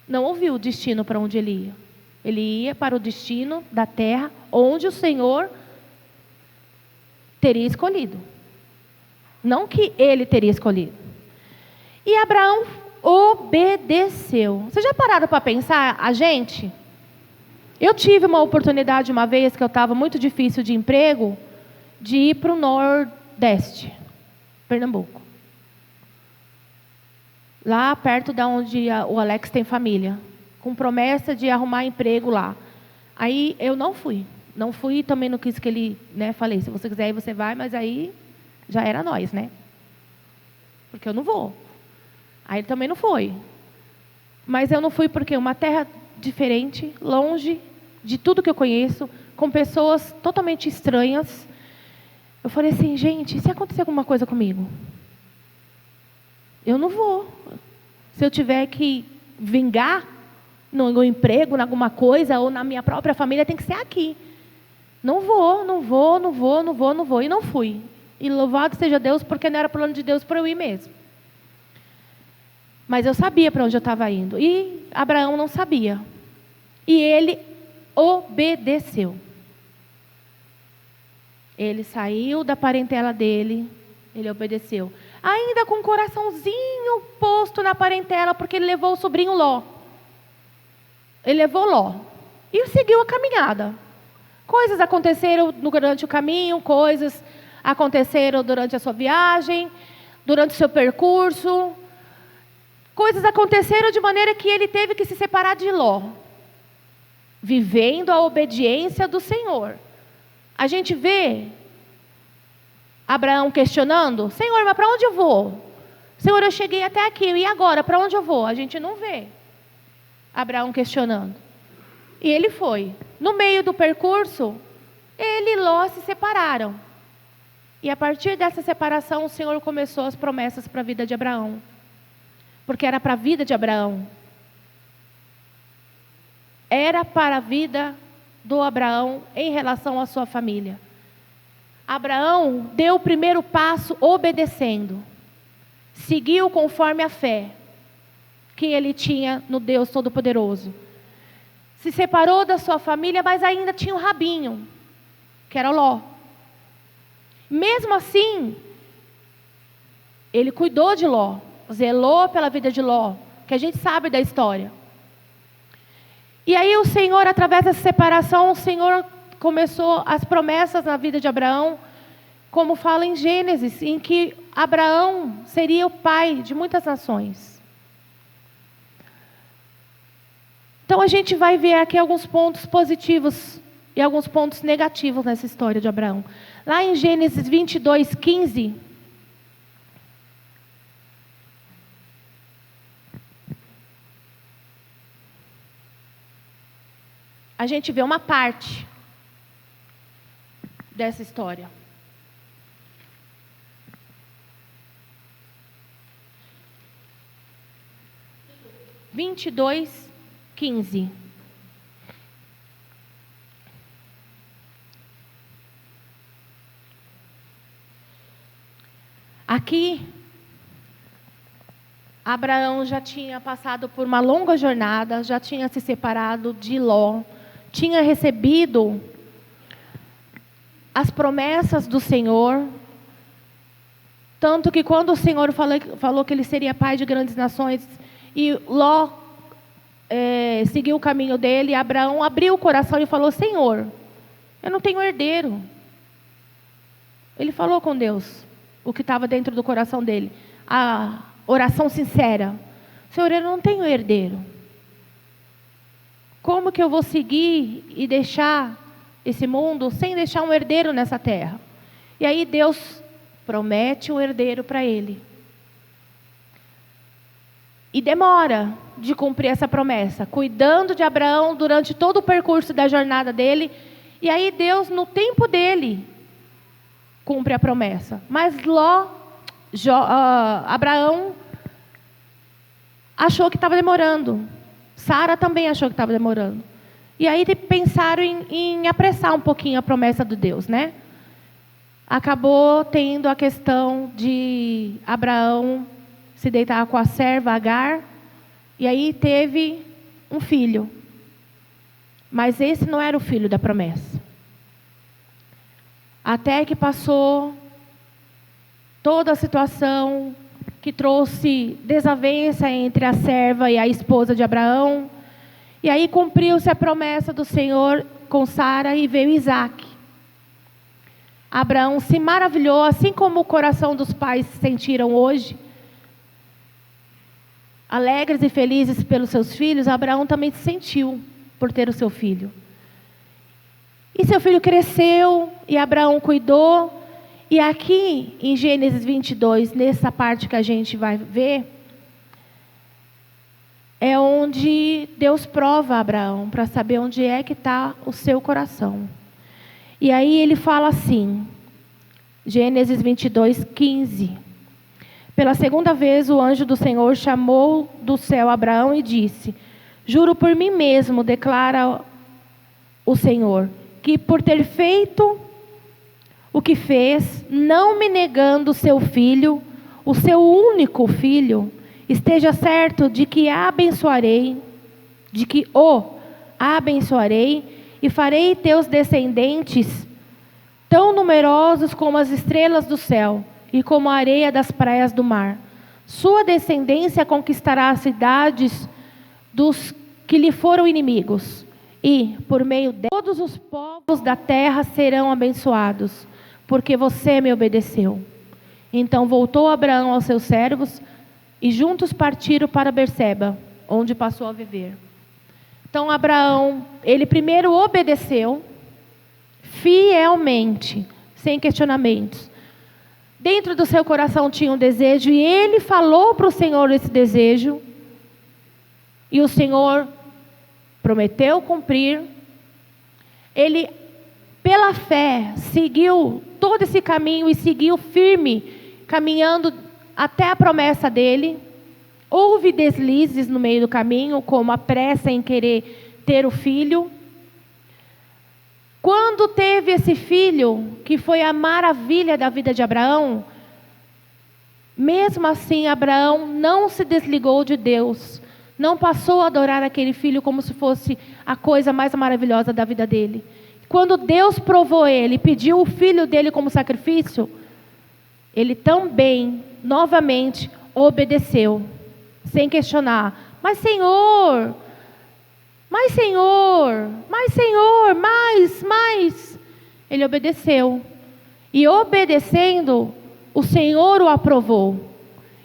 não ouviu o destino para onde ele ia. Ele ia para o destino da terra onde o Senhor teria escolhido. Não que ele teria escolhido. E Abraão obedeceu. Vocês já pararam para pensar, a gente? Eu tive uma oportunidade uma vez que eu estava muito difícil de emprego, de ir para o Nordeste, Pernambuco. Lá perto de onde o Alex tem família, com promessa de arrumar emprego lá. Aí eu não fui. Não fui, também não quis que ele, né, falei, se você quiser ir, você vai, mas aí já era nós, né? Porque eu não vou. Aí ele também não foi. Mas eu não fui porque uma terra diferente, longe de tudo que eu conheço, com pessoas totalmente estranhas. Eu falei assim, gente, e se acontecer alguma coisa comigo? Eu não vou. Se eu tiver que vingar no emprego, em alguma coisa, ou na minha própria família, tem que ser aqui. Não vou. E não fui. E louvado seja Deus, porque não era plano de Deus para eu ir mesmo. Mas eu sabia para onde eu estava indo. E Abraão não sabia. E ele obedeceu. Ele saiu da parentela dele, ele obedeceu. Ainda com o coraçãozinho posto na parentela, porque ele levou o sobrinho Ló. Ele levou Ló. E seguiu a caminhada. Coisas aconteceram durante o caminho, coisas aconteceram durante a sua viagem, durante o seu percurso. Coisas aconteceram de maneira que ele teve que se separar de Ló, vivendo a obediência do Senhor. A gente vê Abraão questionando: Senhor, mas para onde eu vou? Senhor, eu cheguei até aqui, e agora, para onde eu vou? A gente não vê Abraão questionando. E ele foi. No meio do percurso, ele e Ló se separaram. E a partir dessa separação, o Senhor começou as promessas para a vida de Abraão. Porque era para a vida de Abraão. Era para a vida do Abraão em relação à sua família. Abraão deu o primeiro passo obedecendo. Seguiu conforme a fé que ele tinha no Deus Todo-Poderoso. Se separou da sua família, mas ainda tinha um rabinho. que era Ló. Mesmo assim, ele cuidou de Ló, zelou pela vida de Ló, que a gente sabe da história. E aí o Senhor, através dessa separação, o Senhor começou as promessas na vida de Abraão, como fala em Gênesis, em que Abraão seria o pai de muitas nações. Então a gente vai ver aqui alguns pontos positivos e alguns pontos negativos nessa história de Abraão. Lá em Gênesis 22, 15... a gente vê uma parte dessa história. Vinte e dois, 15. Aqui, Abraão já tinha passado por uma longa jornada, já tinha se separado de Ló, tinha recebido as promessas do Senhor, tanto que quando o Senhor falou que ele seria pai de grandes nações, e Ló seguiu o caminho dele, Abraão abriu o coração e falou: Senhor, eu não tenho herdeiro. Ele falou com Deus o que estava dentro do coração dele, a oração sincera: Senhor, eu não tenho herdeiro. Como que eu vou seguir e deixar esse mundo sem deixar um herdeiro nessa terra? E aí Deus promete um herdeiro para ele. E demora de cumprir essa promessa, cuidando de Abraão durante todo o percurso da jornada dele. E aí Deus, no tempo dele, cumpre a promessa. Mas Abraão achou que estava demorando. Sara também achou que estava demorando. E aí pensaram em apressar um pouquinho a promessa de Deus, né? Acabou tendo a questão de Abraão se deitar com a serva Agar, e aí teve um filho. Mas esse não era o filho da promessa. Até que passou toda a situação que trouxe desavença entre a serva e a esposa de Abraão. E aí cumpriu-se a promessa do Senhor com Sara e veio Isaac. Abraão se maravilhou, assim como o coração dos pais se sentiram hoje, alegres e felizes pelos seus filhos. Abraão também se sentiu por ter o seu filho. E seu filho cresceu e Abraão cuidou. E aqui em Gênesis 22, nessa parte que a gente vai ver, é onde Deus prova a Abraão para saber onde é que está o seu coração. E aí ele fala assim, Gênesis 22, 15. Pela segunda vez o anjo do Senhor chamou do céu Abraão e disse: Juro por mim mesmo, declara o Senhor, que por ter feito o que fez, não me negando seu filho, o seu único filho, esteja certo de que o abençoarei e farei teus descendentes tão numerosos como as estrelas do céu e como a areia das praias do mar. Sua descendência conquistará as cidades dos que lhe foram inimigos, e por meio de todos os povos da terra serão abençoados, porque você me obedeceu. Então voltou Abraão aos seus servos, e juntos partiram para Berseba, onde passou a viver. Então Abraão, ele primeiro obedeceu, fielmente, sem questionamentos. Dentro do seu coração tinha um desejo, e ele falou para o Senhor esse desejo, e o Senhor prometeu cumprir. Ele, pela fé, seguiu todo esse caminho e seguiu firme, caminhando até a promessa dele. Houve deslizes no meio do caminho, como a pressa em querer ter o filho. Quando teve esse filho, que foi a maravilha da vida de Abraão, mesmo assim Abraão não se desligou de Deus, não passou a adorar aquele filho como se fosse a coisa mais maravilhosa da vida dele. quando Deus provou ele, pediu o filho dele como sacrifício, ele também, novamente, obedeceu, sem questionar. Mas Senhor, mais. Ele obedeceu. E obedecendo, o Senhor o aprovou.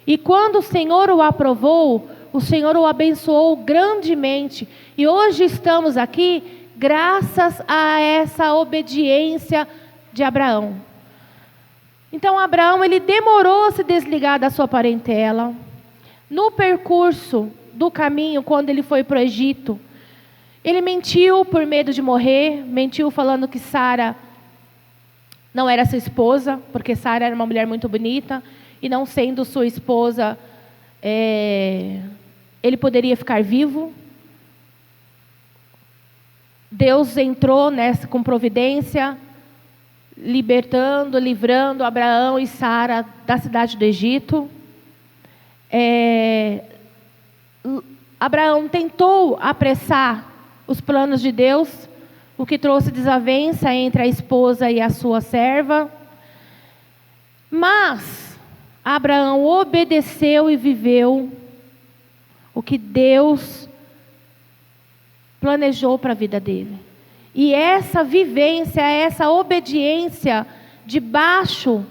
E quando o Senhor o aprovou, o Senhor o abençoou grandemente. E hoje estamos aqui graças a essa obediência de Abraão. Então Abraão, ele demorou a se desligar da sua parentela. No percurso do caminho, quando ele foi para o Egito, ele mentiu por medo de morrer, mentiu falando que Sara não era sua esposa, porque Sara era uma mulher muito bonita, e não sendo sua esposa, ele poderia ficar vivo. Deus entrou nessa com providência, livrando Abraão e Sara da cidade do Egito. Abraão tentou apressar os planos de Deus, o que trouxe desavença entre a esposa e a sua serva. Mas Abraão obedeceu e viveu o que Deus planejou para a vida dele. E essa vivência, essa obediência debaixo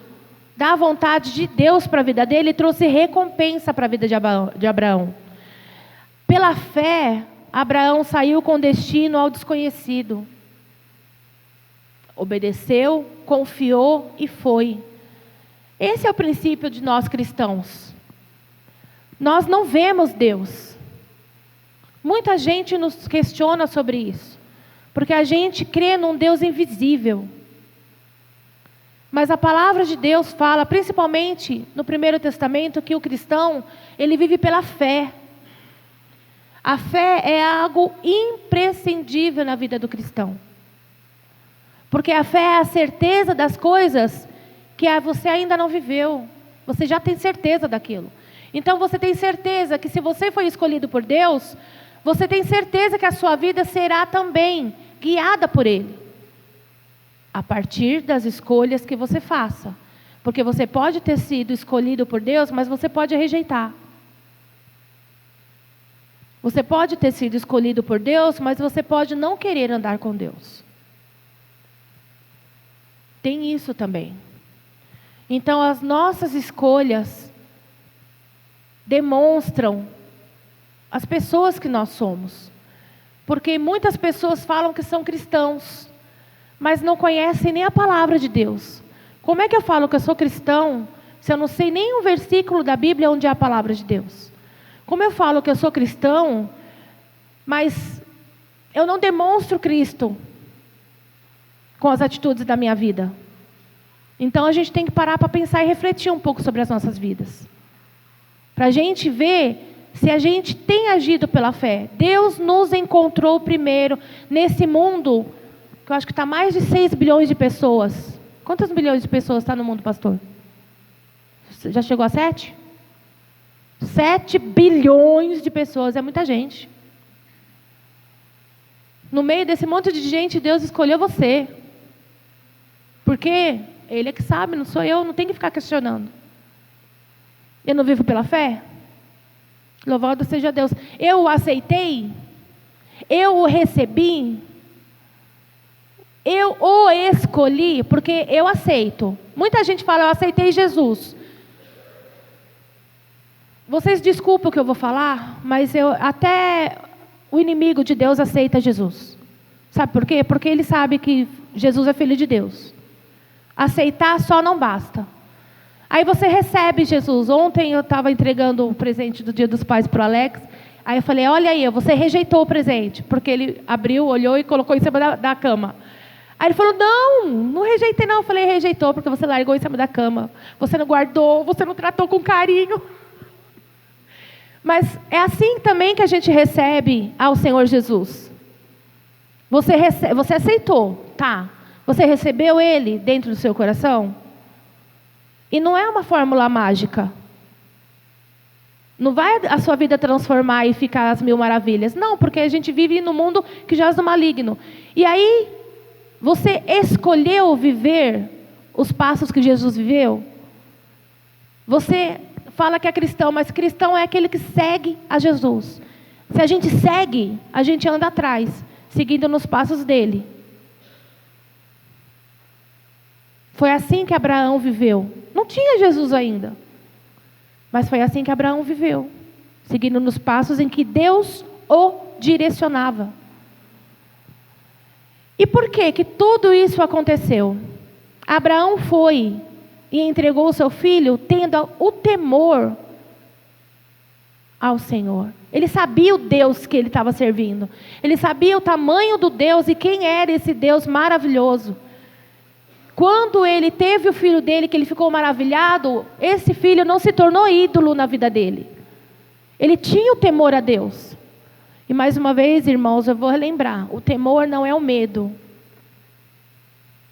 da vontade de Deus para a vida dele, trouxe recompensa para a vida de Abraão. Pela fé, Abraão saiu com destino ao desconhecido. Obedeceu, confiou e foi. Esse é o princípio de nós cristãos. Nós não vemos Deus. Muita gente nos questiona sobre isso, porque a gente crê num Deus invisível. Mas a palavra de Deus fala, principalmente no Primeiro Testamento, que o cristão, ele vive pela fé. A fé é algo imprescindível na vida do cristão. Porque a fé é a certeza das coisas que você ainda não viveu. Você já tem certeza daquilo. Então você tem certeza que se você foi escolhido por Deus, você tem certeza que a sua vida será também guiada por Ele. A partir das escolhas que você faça. Porque você pode ter sido escolhido por Deus, mas você pode rejeitar. Você pode ter sido escolhido por Deus, mas você pode não querer andar com Deus. Tem isso também. Então, as nossas escolhas demonstram as pessoas que nós somos. Porque muitas pessoas falam que são cristãos, mas não conhecem nem a palavra de Deus. Como é que eu falo que eu sou cristão, se eu não sei nem um versículo da Bíblia onde é a palavra de Deus? Como eu falo que eu sou cristão, mas eu não demonstro Cristo com as atitudes da minha vida? Então a gente tem que parar para pensar e refletir um pouco sobre as nossas vidas. Para a gente ver se a gente tem agido pela fé. Deus nos encontrou primeiro nesse mundo, que eu acho que está mais de 6 bilhões de pessoas. Quantos bilhões de pessoas está no mundo, pastor? Já chegou a 7? 7 bilhões de pessoas, é muita gente. No meio desse monte de gente, Deus escolheu você. Porque Ele é que sabe, não sou eu, não tem que ficar questionando. Eu não vivo pela fé? Louvado seja Deus. Eu o aceitei? Eu o recebi? Eu o escolhi? Porque eu aceito. Muita gente fala, eu aceitei Jesus. Vocês desculpem o que eu vou falar, mas até o inimigo de Deus aceita Jesus. Sabe por quê? Porque ele sabe que Jesus é filho de Deus. Aceitar só não basta. Aí você recebe Jesus. Ontem eu estava entregando o presente do Dia dos Pais para o Alex. Aí eu falei, olha aí, você rejeitou o presente. Porque ele abriu, olhou e colocou em cima da cama. Aí ele falou, não rejeitei não. Eu falei, rejeitou porque você largou em cima da cama. Você não guardou, você não tratou com carinho. Mas é assim também que a gente recebe ao Senhor Jesus. Você aceitou, tá? Você recebeu Ele dentro do seu coração? E não é uma fórmula mágica. Não vai a sua vida transformar e ficar às mil maravilhas. Não, porque a gente vive num mundo que jaz no maligno. E aí, Você escolheu viver os passos que Jesus viveu? Você fala que é cristão, mas cristão é aquele que segue a Jesus. Se a gente segue, a gente anda atrás, seguindo nos passos dele. Foi assim que Abraão viveu. Não tinha Jesus ainda, mas foi assim que Abraão viveu, seguindo nos passos em que Deus o direcionava. E por que tudo isso aconteceu? Abraão foi e entregou o seu filho tendo o temor ao Senhor. Ele sabia o Deus que ele estava servindo. Ele sabia o tamanho do Deus e quem era esse Deus maravilhoso. Quando ele teve o filho dele, que ele ficou maravilhado, esse filho não se tornou ídolo na vida dele. Ele tinha o temor a Deus. E mais uma vez, irmãos, eu vou relembrar, o temor não é o medo.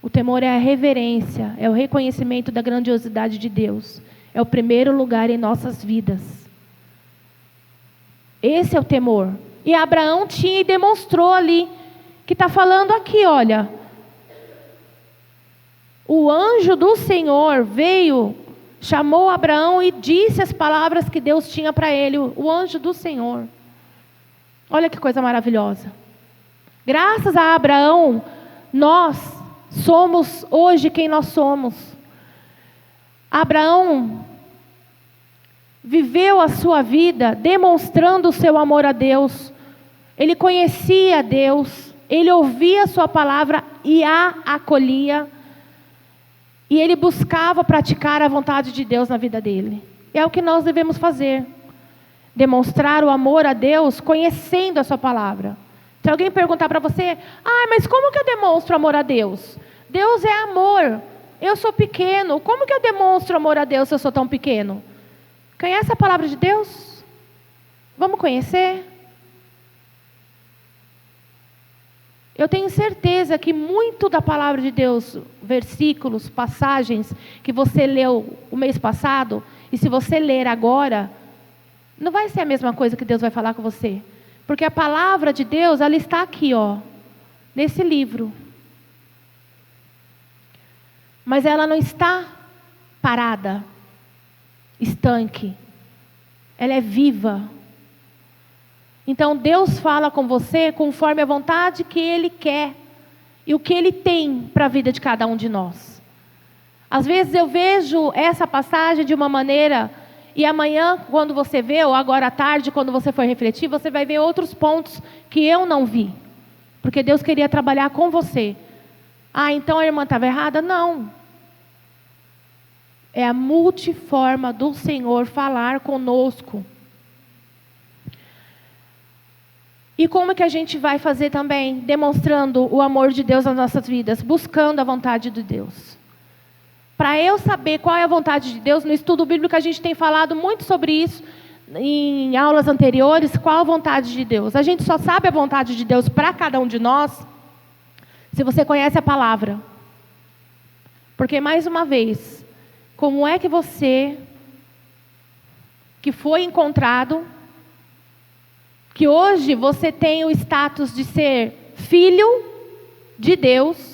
O temor é a reverência, é o reconhecimento da grandiosidade de Deus. É o primeiro lugar em nossas vidas. Esse é o temor. E Abraão tinha e demonstrou ali, que está falando aqui, olha. O anjo do Senhor veio, chamou Abraão e disse as palavras que Deus tinha para ele. O anjo do Senhor. Olha que coisa maravilhosa. Graças a Abraão, nós somos hoje quem nós somos. Abraão viveu a sua vida demonstrando o seu amor a Deus. Ele conhecia a Deus, ele ouvia a sua palavra e a acolhia. E ele buscava praticar a vontade de Deus na vida dele. E é o que nós devemos fazer. Demonstrar o amor a Deus conhecendo a sua palavra. Se alguém perguntar para você, mas como que eu demonstro amor a Deus? Deus é amor, eu sou pequeno, como que eu demonstro amor a Deus se eu sou tão pequeno? Conhece a palavra de Deus? Vamos conhecer? Eu tenho certeza que muito da palavra de Deus, versículos, passagens que você leu o mês passado, e se você ler agora, não vai ser a mesma coisa que Deus vai falar com você. Porque a palavra de Deus, ela está aqui, nesse livro. Mas ela não está parada, estanque. Ela é viva. Então Deus fala com você conforme a vontade que Ele quer e o que Ele tem para a vida de cada um de nós. Às vezes eu vejo essa passagem de uma maneira, e amanhã, quando você vê, ou agora à tarde, quando você for refletir, você vai ver outros pontos que eu não vi. Porque Deus queria trabalhar com você. Então a irmã estava errada? Não. É a multiforma do Senhor falar conosco. E como que a gente vai fazer também? Demonstrando o amor de Deus nas nossas vidas, buscando a vontade de Deus. Para eu saber qual é a vontade de Deus, no estudo bíblico a gente tem falado muito sobre isso, em aulas anteriores, qual a vontade de Deus. A gente só sabe a vontade de Deus para cada um de nós, se você conhece a palavra. Porque, mais uma vez, como é que você, que foi encontrado, que hoje você tem o status de ser filho de Deus,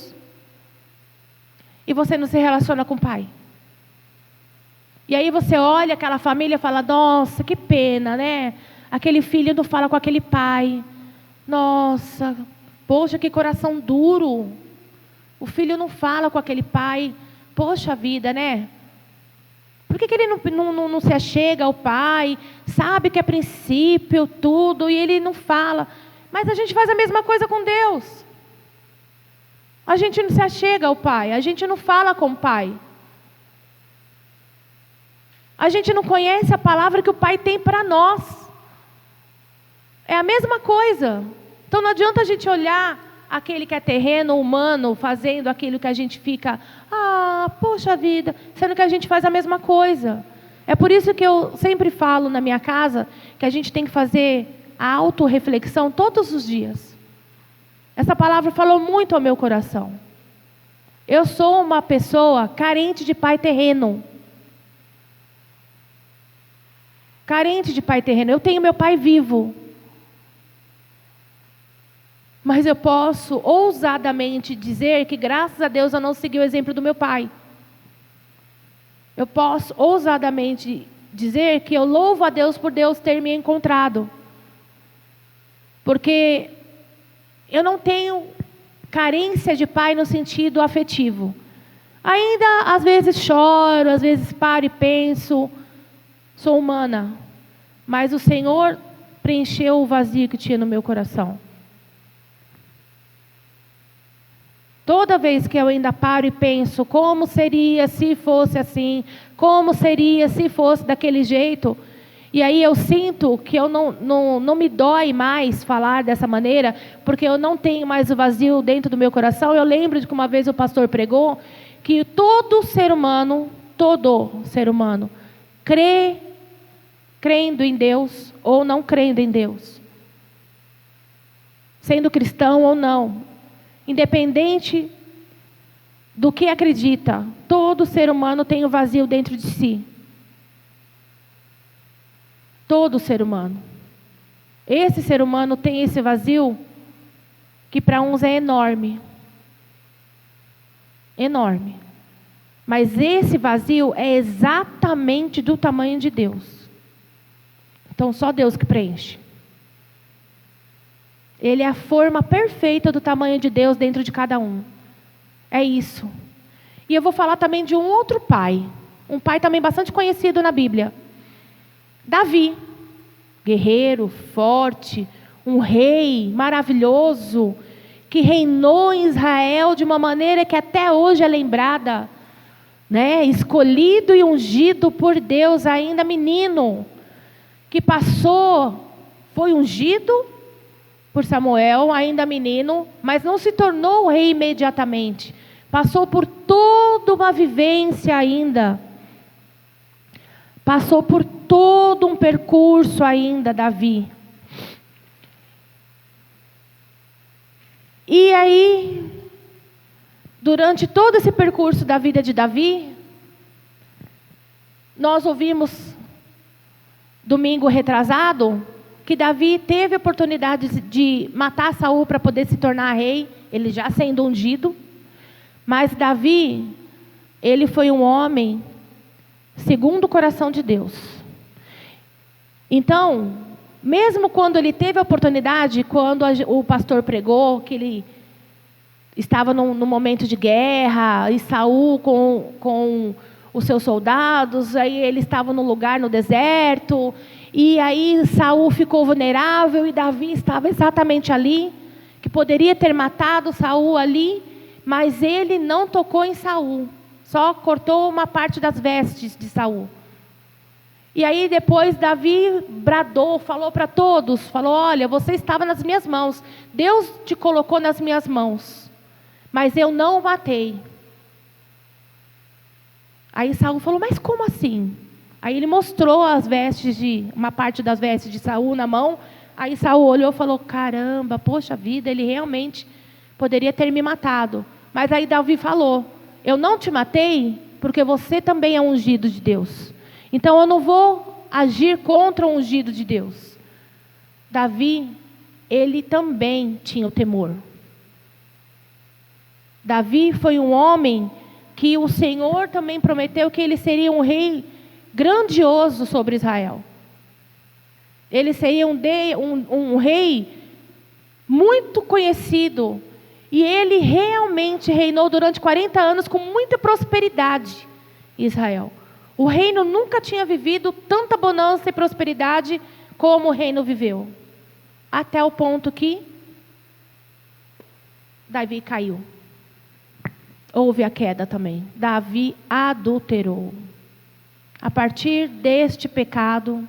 e você não se relaciona com o pai? E aí você olha aquela família e fala, nossa, que pena, né? Aquele filho não fala com aquele pai. Nossa, poxa, que coração duro. O filho não fala com aquele pai. Poxa vida, né? Por que ele não se achega ao pai? Sabe que é princípio, tudo, e ele não fala. Mas a gente faz a mesma coisa com Deus. A gente não se achega ao pai, a gente não fala com o pai. A gente não conhece a palavra que o pai tem para nós. É a mesma coisa. Então não adianta a gente olhar aquele que é terreno, humano, fazendo aquilo que a gente fica, poxa vida, sendo que a gente faz a mesma coisa. É por isso que eu sempre falo na minha casa que a gente tem que fazer a autorreflexão todos os dias. Essa palavra falou muito ao meu coração. Eu sou uma pessoa carente de pai terreno. Carente de pai terreno. Eu tenho meu pai vivo. Mas eu posso ousadamente dizer que, graças a Deus, eu não segui o exemplo do meu pai. Eu posso ousadamente dizer que eu louvo a Deus por Deus ter me encontrado. Porque eu não tenho carência de pai no sentido afetivo. Ainda, às vezes, choro, às vezes paro e penso, sou humana. Mas o Senhor preencheu o vazio que tinha no meu coração. Toda vez que eu ainda paro e penso, como seria se fosse assim? Como seria se fosse daquele jeito? E aí eu sinto que eu não me dói mais falar dessa maneira, porque eu não tenho mais o vazio dentro do meu coração. Eu lembro de que uma vez o pastor pregou que todo ser humano, crendo em Deus ou não crendo em Deus, sendo cristão ou não, independente do que acredita, todo ser humano tem o vazio dentro de si. Todo ser humano. Esse ser humano tem esse vazio que para uns é enorme. Enorme. Mas esse vazio é exatamente do tamanho de Deus. Então só Deus que preenche. Ele é a forma perfeita do tamanho de Deus dentro de cada um. É isso. E eu vou falar também de um outro pai. Um pai também bastante conhecido na Bíblia. Davi. Guerreiro, forte, um rei maravilhoso, que reinou em Israel de uma maneira que até hoje é lembrada, né? Escolhido e ungido por Deus, ainda menino, que foi ungido por Samuel, ainda menino, mas não se tornou rei imediatamente. Passou por toda uma vivência ainda. Passou por todo um percurso ainda, Davi. E aí, durante todo esse percurso da vida de Davi, nós ouvimos, domingo retrasado, que Davi teve a oportunidade de matar Saul para poder se tornar rei, ele já sendo ungido. Mas Davi, ele foi um homem segundo o coração de Deus. Então, mesmo quando ele teve a oportunidade, quando o pastor pregou, que ele estava num momento de guerra, e Saul com os seus soldados, aí ele estava num lugar no deserto, e aí Saul ficou vulnerável, e Davi estava exatamente ali, que poderia ter matado Saul ali, mas ele não tocou em Saul. Só cortou uma parte das vestes de Saul. E aí depois Davi bradou, falou para todos, falou, olha, você estava nas minhas mãos, Deus te colocou nas minhas mãos, mas eu não o matei. Aí Saul falou, mas como assim? Aí ele mostrou uma parte das vestes de Saul na mão, aí Saul olhou e falou, caramba, poxa vida, ele realmente poderia ter me matado. Mas aí Davi falou, eu não te matei porque você também é ungido de Deus. Então eu não vou agir contra o ungido de Deus. Davi, ele também tinha o temor. Davi foi um homem que o Senhor também prometeu que ele seria um rei grandioso sobre Israel. Ele seria um rei muito conhecido. E ele realmente reinou durante 40 anos com muita prosperidade em Israel. O reino nunca tinha vivido tanta bonança e prosperidade como o reino viveu. Até o ponto que Davi caiu. Houve a queda também. Davi adulterou. A partir deste pecado,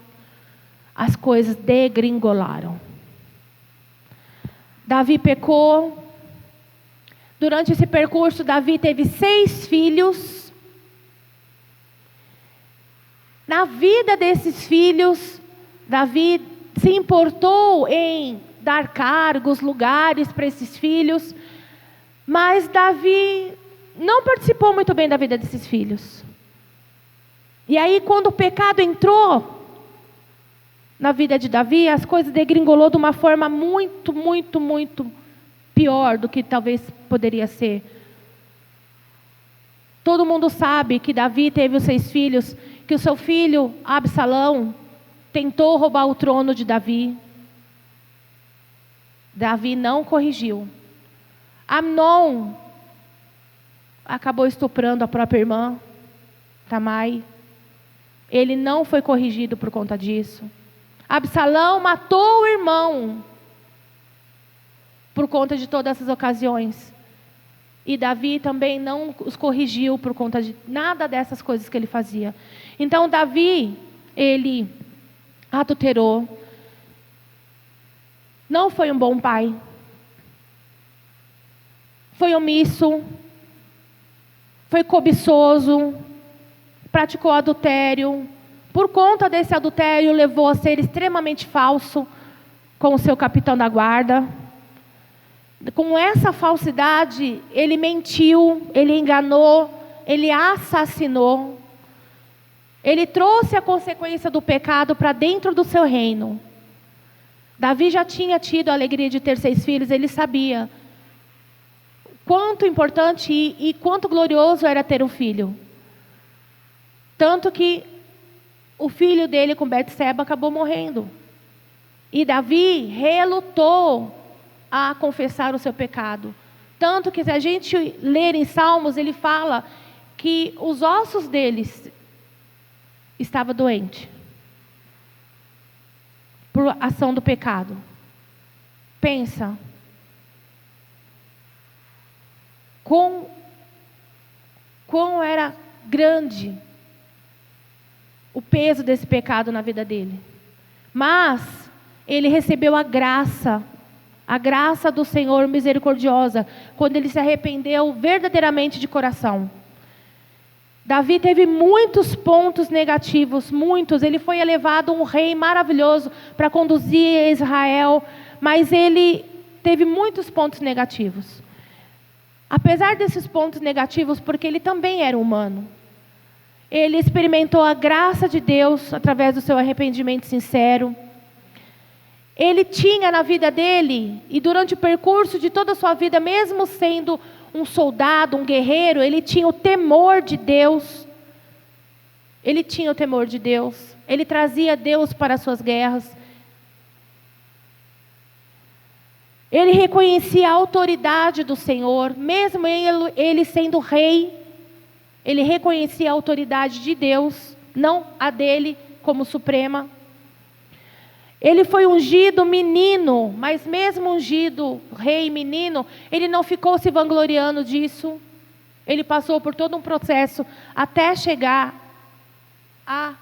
as coisas degringolaram. Davi pecou. Durante esse percurso, Davi teve 6 filhos. Na vida desses filhos, Davi se importou em dar cargos, lugares para esses filhos, mas Davi não participou muito bem da vida desses filhos. E aí, quando o pecado entrou na vida de Davi, as coisas degringolou de uma forma muito pior do que talvez poderia ser. Todo mundo sabe que Davi teve os 6 filhos, que o seu filho Absalão tentou roubar o trono de Davi. Davi não corrigiu. Amnon acabou estuprando a própria irmã, Tamar. Ele não foi corrigido por conta disso. Absalão matou o irmão por conta de todas essas ocasiões. E Davi também não os corrigiu por conta de nada dessas coisas que ele fazia. Então Davi, ele adulterou. Não foi um bom pai. Foi omisso. Foi cobiçoso. Praticou adultério. Por conta desse adultério, levou a ser extremamente falso com o seu capitão da guarda. Com essa falsidade, ele mentiu, ele enganou, ele assassinou. Ele trouxe a consequência do pecado para dentro do seu reino. Davi já tinha tido a alegria de ter 6 filhos, ele sabia quanto importante e quanto glorioso era ter um filho. Tanto que o filho dele com Betseba acabou morrendo. E Davi relutou a confessar o seu pecado. Tanto que se a gente ler em Salmos, ele fala que os ossos deles estavam doentes por ação do pecado. Pensa. Quão era grande o peso desse pecado na vida dele. Mas ele recebeu a graça do Senhor misericordiosa, quando ele se arrependeu verdadeiramente de coração. Davi teve muitos pontos negativos, muitos. Ele foi elevado um rei maravilhoso para conduzir Israel, mas ele teve muitos pontos negativos. Apesar desses pontos negativos, porque ele também era humano, ele experimentou a graça de Deus através do seu arrependimento sincero. Ele tinha na vida dele, e durante o percurso de toda a sua vida, mesmo sendo um soldado, um guerreiro, ele tinha o temor de Deus. Ele tinha o temor de Deus. Ele trazia Deus para as suas guerras. Ele reconhecia a autoridade do Senhor, mesmo ele sendo rei. Ele reconhecia a autoridade de Deus, não a dele como suprema. Ele foi ungido menino, mas mesmo ungido rei menino, ele não ficou se vangloriando disso. Ele passou por todo um processo até chegar a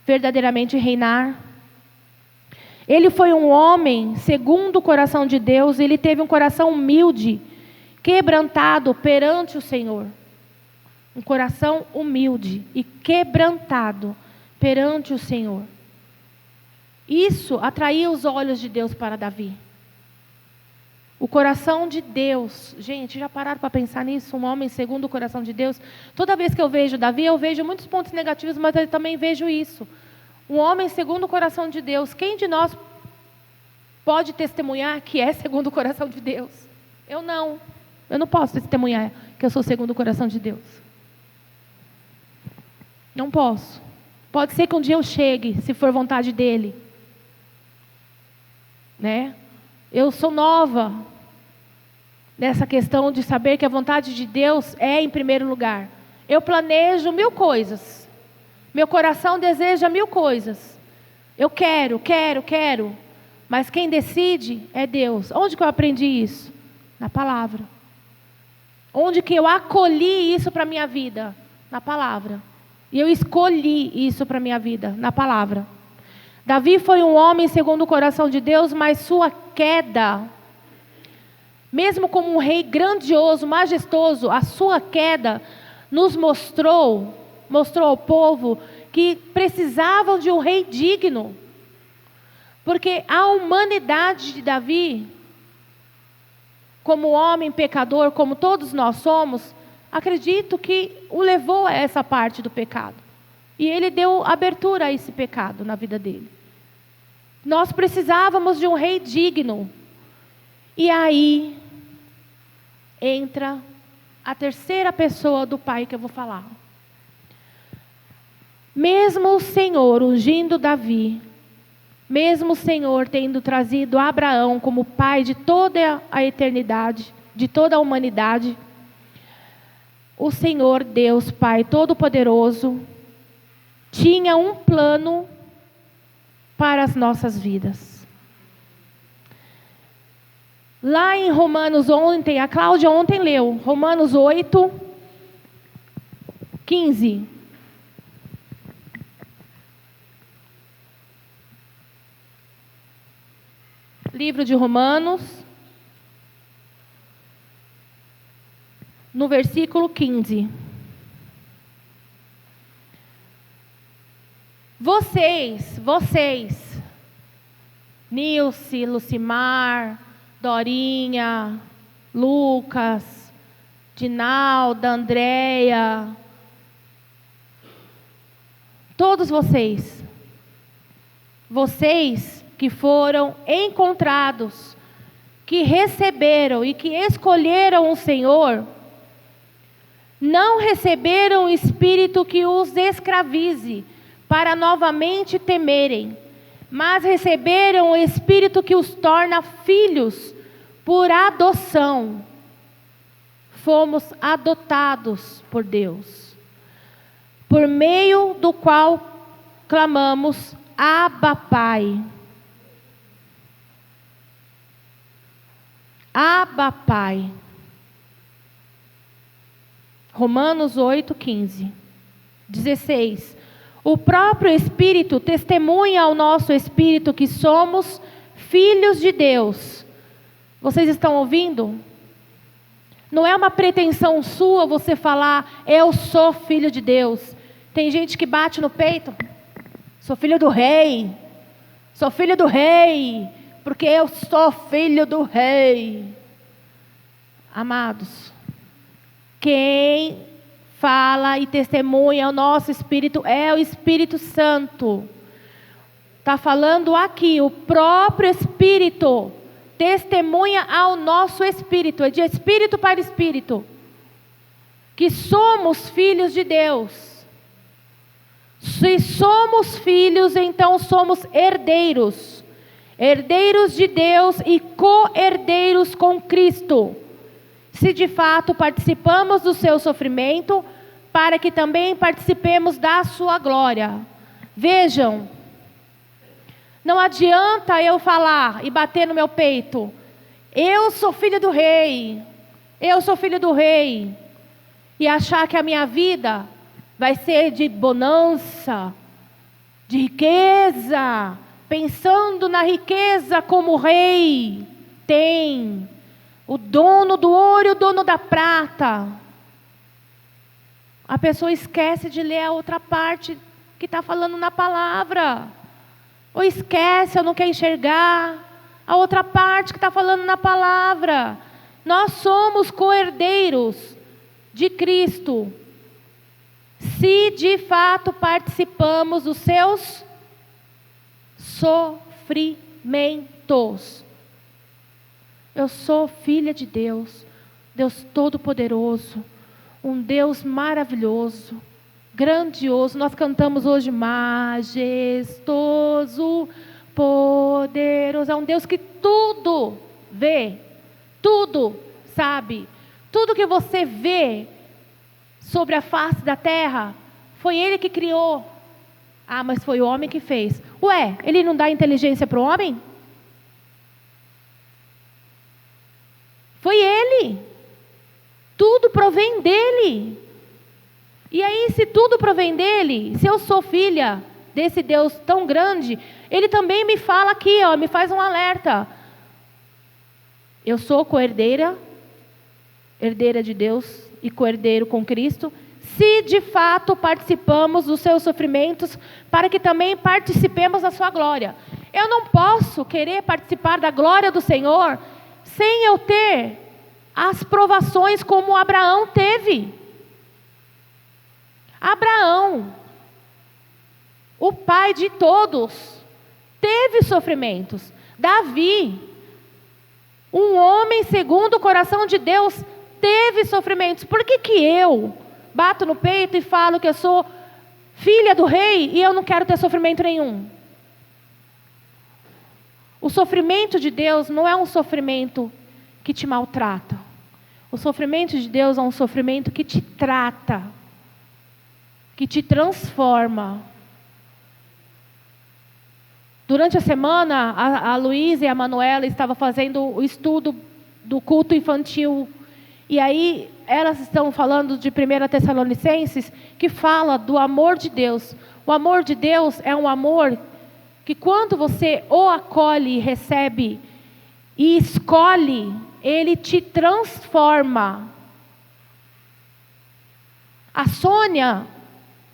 verdadeiramente reinar. Ele foi um homem segundo o coração de Deus. Ele teve um coração humilde, quebrantado perante o Senhor. Um coração humilde e quebrantado perante o Senhor. Isso atraía os olhos de Deus para Davi. O coração de Deus. Gente, já pararam para pensar nisso? Um homem segundo o coração de Deus. Toda vez que eu vejo Davi, eu vejo muitos pontos negativos, mas eu também vejo isso. Um homem segundo o coração de Deus. Quem de nós pode testemunhar que é segundo o coração de Deus? Eu não. Eu não posso testemunhar que eu sou segundo o coração de Deus. Não posso. Pode ser que um dia eu chegue, se for vontade dele. Né? Eu sou nova nessa questão de saber que a vontade de Deus é em primeiro lugar. Eu planejo 1000 coisas. Meu coração deseja 1000 coisas. Eu quero. Mas quem decide é Deus. Onde que eu aprendi isso? Na palavra. Onde que eu acolhi isso para a minha vida? Na palavra. E eu escolhi isso para a minha vida, na palavra. Davi foi um homem segundo o coração de Deus, mas sua queda, mesmo como um rei grandioso, majestoso, a sua queda nos mostrou ao povo que precisavam de um rei digno. Porque a humanidade de Davi, como homem pecador, como todos nós somos, acredito que o levou a essa parte do pecado. E ele deu abertura a esse pecado na vida dele. Nós precisávamos de um rei digno. E aí entra a terceira pessoa do Pai que eu vou falar. Mesmo o Senhor ungindo Davi, mesmo o Senhor tendo trazido Abraão como pai de toda a eternidade, de toda a humanidade, o Senhor Deus Pai Todo-Poderoso tinha um plano para as nossas vidas. Lá em Romanos ontem, a Cláudia ontem leu, Romanos 8, 15. Livro de Romanos, no versículo 15. Vocês, Nilce, Lucimar, Dorinha, Lucas, Dinalda, Andréia, todos vocês que foram encontrados, que receberam e que escolheram o Senhor, não receberam o espírito que os escravize, para novamente temerem, mas receberam o espírito que os torna filhos por adoção. Fomos adotados por Deus, por meio do qual clamamos, Abba, Pai. Abba, Pai. Romanos 8, 15. 16. O próprio Espírito testemunha ao nosso Espírito que somos filhos de Deus. Vocês estão ouvindo? Não é uma pretensão sua você falar, eu sou filho de Deus. Tem gente que bate no peito, sou filho do rei, porque eu sou filho do rei. Amados, quem fala e testemunha o nosso Espírito é o Espírito Santo. Está falando aqui, o próprio Espírito testemunha ao nosso Espírito, é de Espírito para Espírito, que somos filhos de Deus. Se somos filhos, então somos herdeiros, herdeiros de Deus e co-herdeiros com Cristo. Se de fato participamos do seu sofrimento, para que também participemos da sua glória. Vejam, não adianta eu falar e bater no meu peito, eu sou filho do rei, e achar que a minha vida vai ser de bonança, de riqueza, pensando na riqueza como o rei tem, o dono do ouro e o dono da prata. A pessoa esquece de ler a outra parte que está falando na palavra. Ou esquece, ou não quer enxergar a outra parte que está falando na palavra. Nós somos co-herdeiros de Cristo, se de fato participamos dos seus sofrimentos. Eu sou filha de Deus, Deus Todo-Poderoso, um Deus maravilhoso, grandioso. Nós cantamos hoje, majestoso, poderoso. É um Deus que tudo vê, tudo sabe. Tudo que você vê sobre a face da terra, foi Ele que criou. Ah, mas foi o homem que fez. Ué, Ele não dá inteligência para o homem? Foi Ele. Tudo provém dEle. E aí, se tudo provém dEle, se eu sou filha desse Deus tão grande, Ele também me fala aqui, ó, me faz um alerta. Eu sou co-herdeira, herdeira de Deus e co-herdeiro com Cristo, se de fato participamos dos seus sofrimentos, para que também participemos da sua glória. Eu não posso querer participar da glória do Senhor sem eu ter as provações como Abraão teve. Abraão, o pai de todos, teve sofrimentos. Davi, Um homem segundo o coração de Deus teve sofrimentos. Por que eu bato no peito e falo que eu sou filha do rei e eu não quero ter sofrimento nenhum? O sofrimento de Deus não é um sofrimento que te maltrata. O sofrimento de Deus é um sofrimento que te trata, que te transforma. Durante a semana, a Luísa e a Manuela estavam fazendo o estudo do culto infantil. E aí, elas estão falando de 1 Tessalonicenses, que fala do amor de Deus. O amor de Deus é um amor que quando você o acolhe, recebe e escolhe, ele te transforma. A Sônia,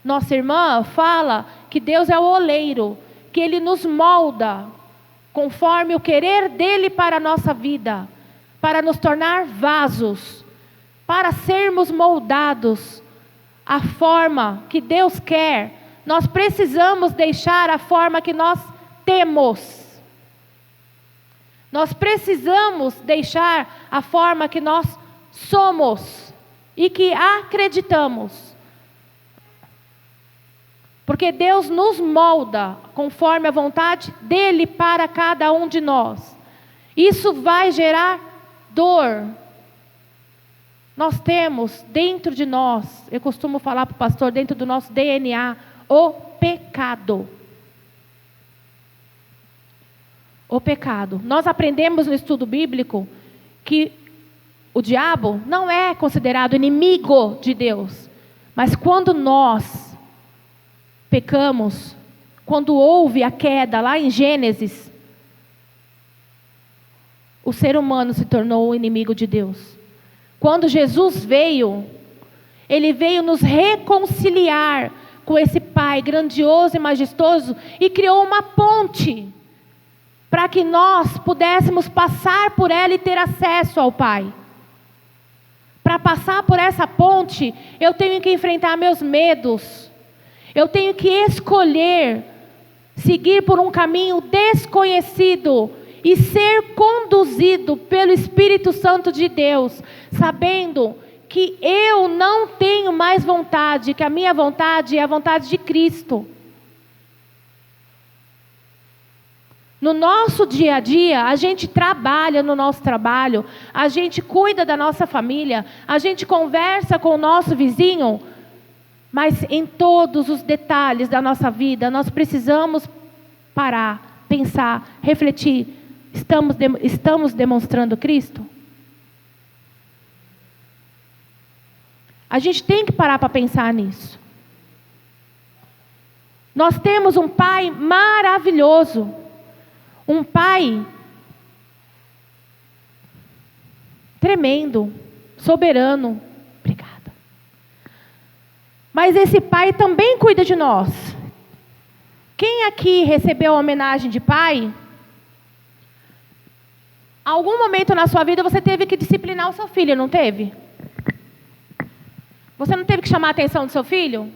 nossa irmã, fala que Deus é o oleiro, que Ele nos molda conforme o querer dEle para a nossa vida, para nos tornar vasos, para sermos moldados à forma que Deus quer. Nós precisamos deixar a forma que nós temos. Nós precisamos deixar a forma que nós somos e que acreditamos. Porque Deus nos molda conforme a vontade dEle para cada um de nós. Isso vai gerar dor. Nós temos dentro de nós, eu costumo falar para o pastor, dentro do nosso DNA, o pecado. O pecado. Nós aprendemos no estudo bíblico que o diabo não é considerado inimigo de Deus. Mas quando nós pecamos, quando houve a queda lá em Gênesis, o ser humano se tornou o inimigo de Deus. Quando Jesus veio, Ele veio nos reconciliar com esse Pai grandioso e majestoso e criou uma ponte para que nós pudéssemos passar por ela e ter acesso ao Pai. Para passar por essa ponte, eu tenho que enfrentar meus medos. Eu tenho que escolher seguir por um caminho desconhecido e ser conduzido pelo Espírito Santo de Deus, sabendo que eu não tenho mais vontade, que a minha vontade é a vontade de Cristo. No nosso dia a dia, a gente trabalha no nosso trabalho, a gente cuida da nossa família, a gente conversa com o nosso vizinho, mas em todos os detalhes da nossa vida, nós precisamos parar, pensar, refletir. Estamos demonstrando Cristo? A gente tem que parar para pensar nisso. Nós temos um Pai maravilhoso. Um Pai tremendo, soberano. Obrigada. Mas esse Pai também cuida de nós. Quem aqui recebeu a homenagem de pai? Algum momento na sua vida você teve que disciplinar o seu filho, não teve? Você não teve que chamar a atenção do seu filho?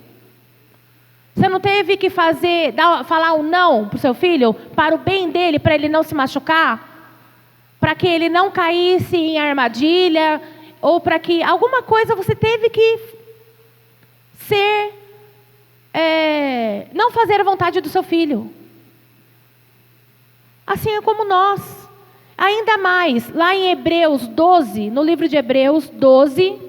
Você não teve que falar um não para o seu filho, para o bem dele, para ele não se machucar? Para que ele não caísse em armadilha? Ou para que alguma coisa você teve que não fazer a vontade do seu filho. Assim é como nós. Ainda mais, lá em Hebreus 12, no livro de Hebreus 12,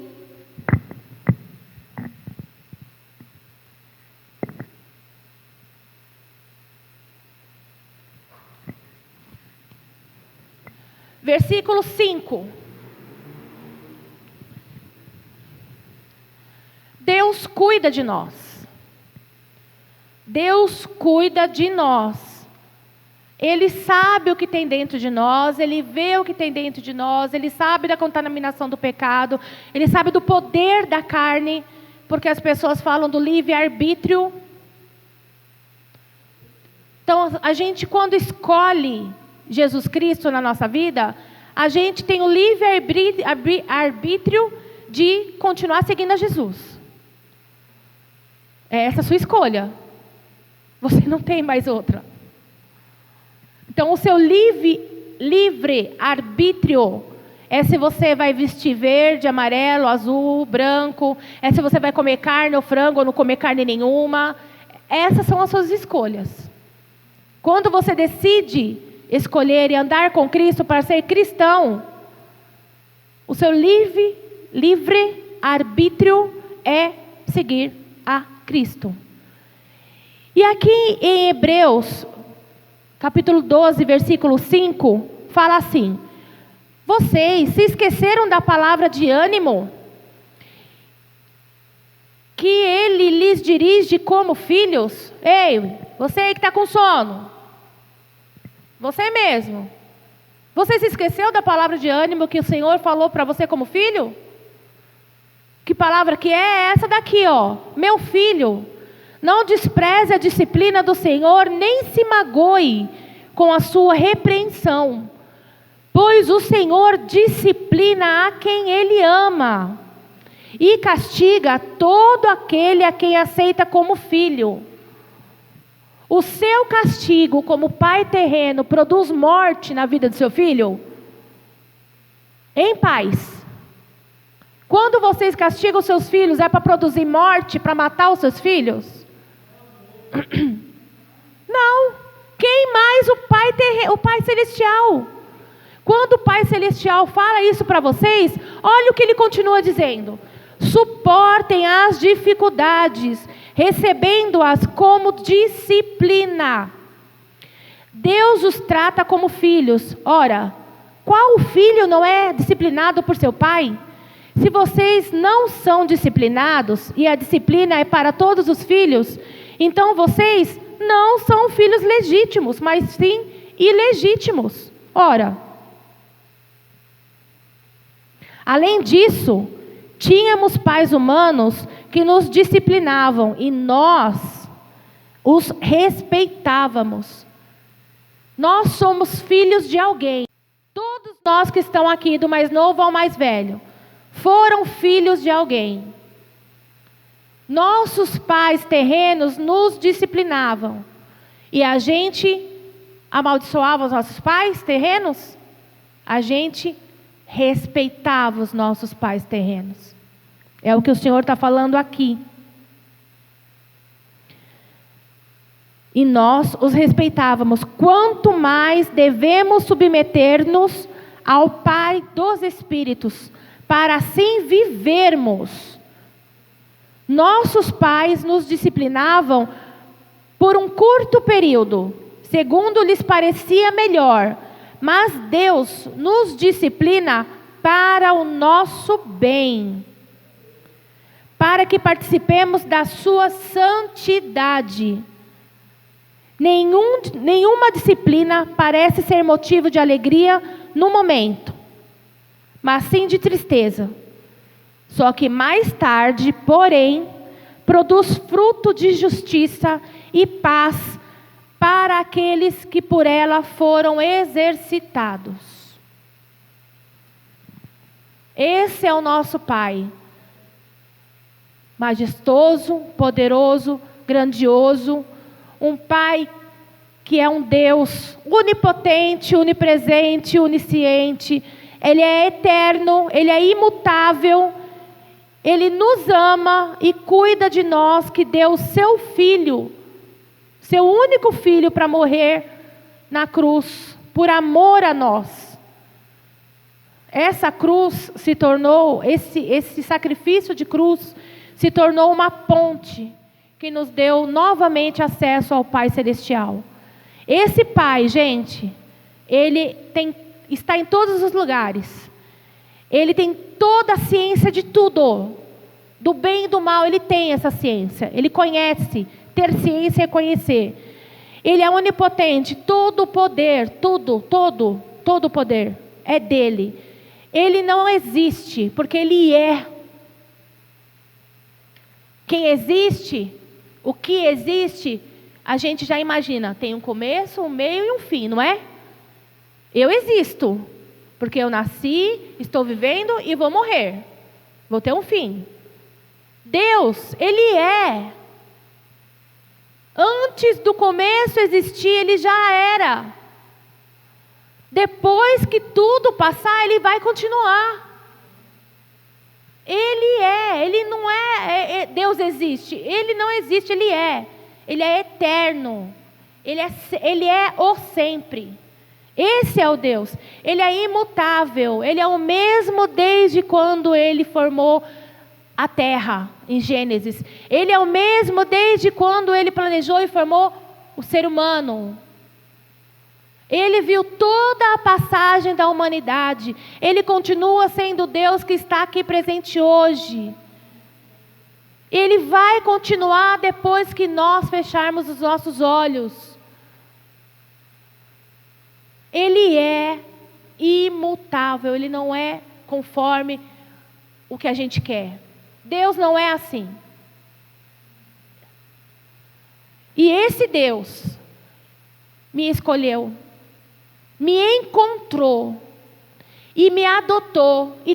versículo 5. Deus cuida de nós. Deus cuida de nós. Ele sabe o que tem dentro de nós, Ele vê o que tem dentro de nós, Ele sabe da contaminação do pecado, Ele sabe do poder da carne, porque as pessoas falam do livre-arbítrio. Então, a gente quando escolhe Jesus Cristo na nossa vida, a gente tem o livre-arbítrio de continuar seguindo a Jesus. É essa a sua escolha. Você não tem mais outra. Então, o seu livre livre arbítrio. É se você vai vestir verde, amarelo, azul, branco. É se você vai comer carne ou frango ou não comer carne nenhuma. Essas são as suas escolhas. Quando você decide escolher e andar com Cristo para ser cristão, o seu livre arbítrio é seguir a Cristo. E aqui em Hebreus, capítulo 12, versículo 5, fala assim: vocês se esqueceram da palavra de ânimo que ele lhes dirige como filhos? Ei, você aí que está com sono, você mesmo, você se esqueceu da palavra de ânimo que o Senhor falou para você como filho? Que palavra que é essa daqui, ó? Meu filho, não despreze a disciplina do Senhor, nem se magoe com a sua repreensão, pois o Senhor disciplina a quem Ele ama e castiga todo aquele a quem aceita como filho. O seu castigo como pai terreno produz morte na vida do seu filho? Em paz. Quando vocês castigam os seus filhos, é para produzir morte, para matar os seus filhos? Não. Quem mais? O Pai Celestial. Quando o Pai Celestial fala isso para vocês, olha o que ele continua dizendo: suportem as dificuldades, recebendo-as como disciplina. Deus os trata como filhos. Ora, qual filho não é disciplinado por seu pai? Se vocês não são disciplinados, e a disciplina é para todos os filhos, então vocês não são filhos legítimos, mas sim ilegítimos. Ora, além disso, tínhamos pais humanos que nos disciplinavam e nós os respeitávamos. Nós somos filhos de alguém. Todos nós que estão aqui, do mais novo ao mais velho, foram filhos de alguém. Nossos pais terrenos nos disciplinavam. E a gente amaldiçoava os nossos pais terrenos? A gente respeitava os nossos pais terrenos. É o que o Senhor está falando aqui. E nós os respeitávamos. Quanto mais devemos submeter-nos ao Pai dos Espíritos, para assim vivermos. Nossos pais nos disciplinavam por um curto período, segundo lhes parecia melhor, mas Deus nos disciplina para o nosso bem, para que participemos da sua santidade. Nenhuma disciplina parece ser motivo de alegria no momento, mas sim de tristeza. Só que mais tarde, porém, produz fruto de justiça e paz para aqueles que por ela foram exercitados. Esse é o nosso Pai, majestoso, poderoso, grandioso, um Pai que é um Deus onipotente, onipresente, onisciente. Ele é eterno, Ele é imutável, Ele nos ama e cuida de nós, que deu o seu Filho, seu único Filho, para morrer na cruz, por amor a nós. Essa cruz se tornou, esse sacrifício de cruz, se tornou uma ponte, que nos deu novamente acesso ao Pai Celestial. Esse Pai, gente, Ele está em todos os lugares. Ele tem toda a ciência de tudo. Do bem e do mal, Ele tem essa ciência. Ele conhece. Ter ciência é conhecer. Ele é onipotente. Todo o poder, todo o poder é dele. Ele não existe, porque Ele é. Quem existe, o que existe, a gente já imagina. Tem um começo, um meio e um fim, não é? Eu existo, porque eu nasci, estou vivendo e vou morrer. Vou ter um fim. Deus, Ele é. Antes do começo existir, Ele já era. Depois que tudo passar, Ele vai continuar. Ele não é, Deus existe. Ele não existe, Ele é eterno. Ele é o sempre. Esse é o Deus. Ele é imutável. Ele é o mesmo desde quando Ele formou a terra, em Gênesis. Ele é o mesmo desde quando Ele planejou e formou o ser humano. Ele viu toda a passagem da humanidade. Ele continua sendo Deus que está aqui presente hoje. Ele vai continuar depois que nós fecharmos os nossos olhos. Ele é imutável. Ele não é conforme o que a gente quer. Deus não é assim. E esse Deus me escolheu, me encontrou e me adotou e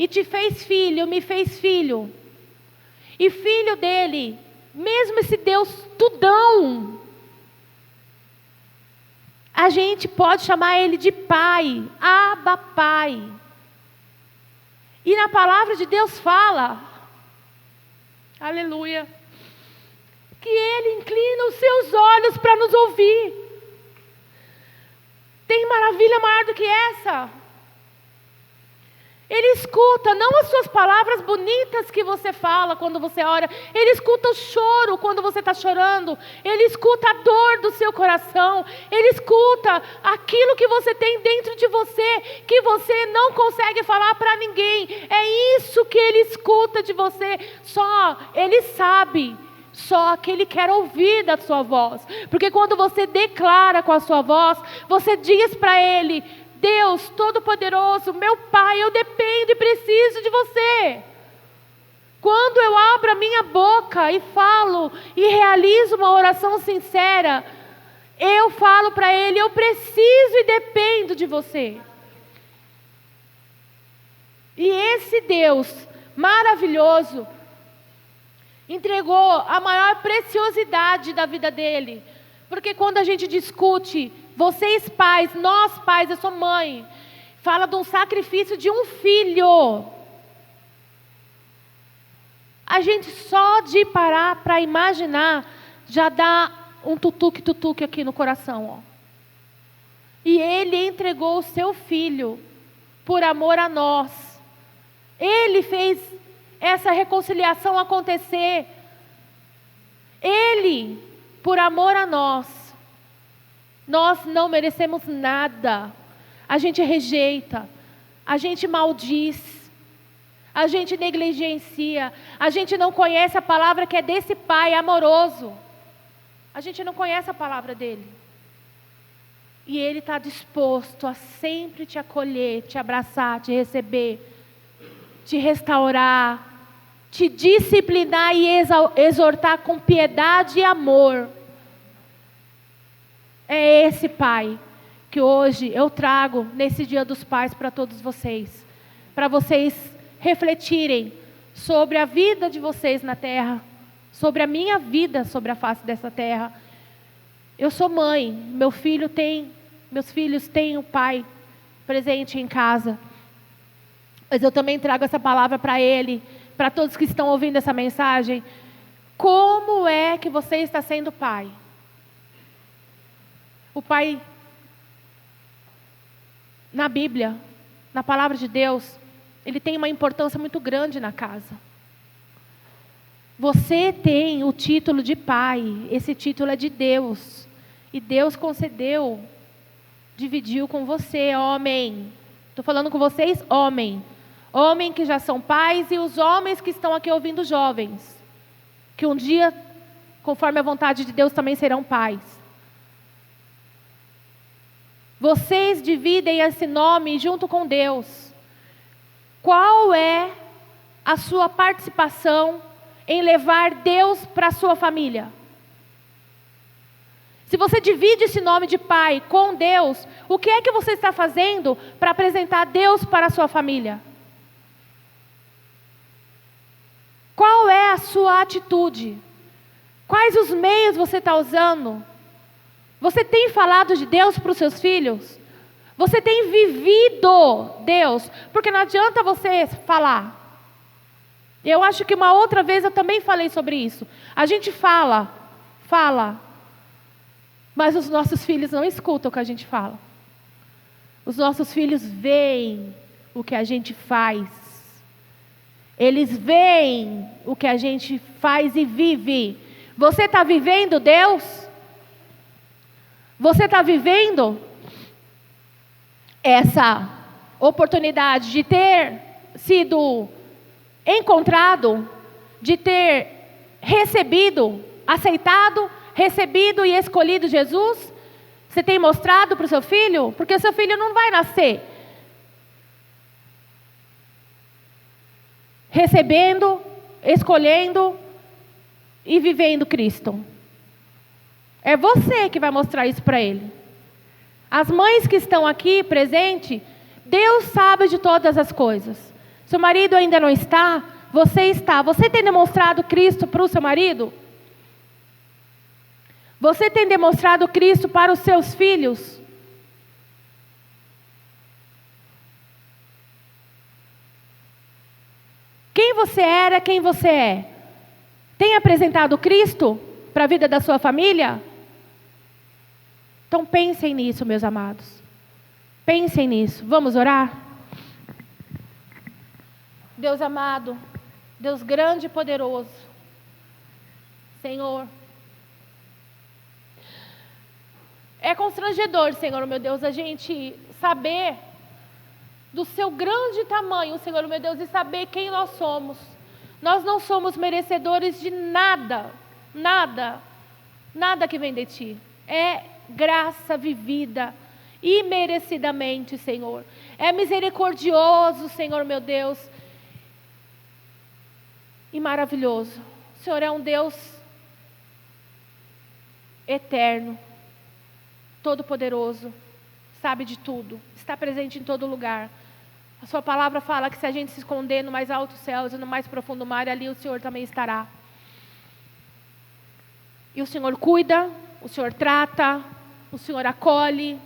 te fez filho, me fez filho. E filho dele, mesmo esse Deus tudão, a gente pode chamar ele de pai, Abba Pai. E na palavra de Deus fala, aleluia, que Ele inclina os seus olhos para nos ouvir. Tem maravilha maior do que essa? Ele escuta não as suas palavras bonitas que você fala quando você ora. Ele escuta o choro quando você está chorando. Ele escuta a dor do seu coração. Ele escuta aquilo que você tem dentro de você, que você não consegue falar para ninguém. É isso que Ele escuta de você. Só Ele sabe. Só que Ele quer ouvir da sua voz. Porque quando você declara com a sua voz, você diz para Ele: Deus Todo-Poderoso, meu Pai, eu dependo e preciso de você. Quando eu abro a minha boca e falo e realizo uma oração sincera, eu falo para Ele: eu preciso e dependo de você. E esse Deus maravilhoso entregou a maior preciosidade da vida dele. Porque quando a gente discute, vocês pais, nós pais, eu sou mãe, fala de um sacrifício de um filho. A gente só de parar para imaginar, já dá um tutuque aqui no coração. Ó. E Ele entregou o seu filho por amor a nós. Ele fez essa reconciliação acontecer. Ele, por amor a nós. Nós não merecemos nada. A gente rejeita, a gente maldiz, a gente negligencia, a gente não conhece a palavra que é desse Pai amoroso. A gente não conhece a palavra dele. E Ele está disposto a sempre te acolher, te abraçar, te receber, te restaurar, te disciplinar e exortar com piedade e amor. É esse Pai que hoje eu trago nesse Dia dos Pais para todos vocês. Para vocês refletirem sobre a vida de vocês na terra, sobre a minha vida sobre a face dessa terra. Eu sou mãe, meus filhos têm o pai presente em casa. Mas eu também trago essa palavra para ele, para todos que estão ouvindo essa mensagem. Como é que você está sendo pai? O pai, na Bíblia, na palavra de Deus, ele tem uma importância muito grande na casa. Você tem o título de pai, esse título é de Deus. E Deus concedeu, dividiu com você, homem. Estou falando com vocês, homem. Homem que já são pais e os homens que estão aqui ouvindo jovens. Que um dia, conforme a vontade de Deus, também serão pais. Vocês dividem esse nome junto com Deus. Qual é a sua participação em levar Deus para a sua família? Se você divide esse nome de pai com Deus, o que é que você está fazendo para apresentar Deus para a sua família? Qual é a sua atitude? Quais os meios você está usando Você tem falado de Deus para os seus filhos? Você tem vivido Deus? Porque não adianta você falar. Eu acho que uma outra vez eu também falei sobre isso. A gente fala, mas os nossos filhos não escutam o que a gente fala. Os nossos filhos veem o que a gente faz. Eles veem o que a gente faz e vive. Você está vivendo Deus? Você está vivendo essa oportunidade de ter sido encontrado, de ter recebido, aceitado, recebido e escolhido Jesus? Você tem mostrado para o seu filho? Porque o seu filho não vai nascer recebendo, escolhendo e vivendo Cristo. É você que vai mostrar isso para ele. As mães que estão aqui presentes, Deus sabe de todas as coisas. Seu marido ainda não está, você está. Você tem demonstrado Cristo para o seu marido? Você tem demonstrado Cristo para os seus filhos? Quem você era, quem você é? Tem apresentado Cristo para a vida da sua família? Então pensem nisso, meus amados. Pensem nisso. Vamos orar? Deus amado, Deus grande e poderoso, Senhor, é constrangedor, Senhor, meu Deus, a gente saber do seu grande tamanho, Senhor, meu Deus, e saber quem nós somos. Nós não somos merecedores de nada, nada que vem de Ti. É graça vivida imerecidamente, Senhor. É misericordioso, Senhor, meu Deus, e maravilhoso. O Senhor é um Deus eterno, todo-poderoso, sabe de tudo, está presente em todo lugar. A sua palavra fala que se a gente se esconder no mais alto céus e no mais profundo mar, ali o Senhor também estará. E o Senhor cuida, o Senhor trata, o Senhor acolhe,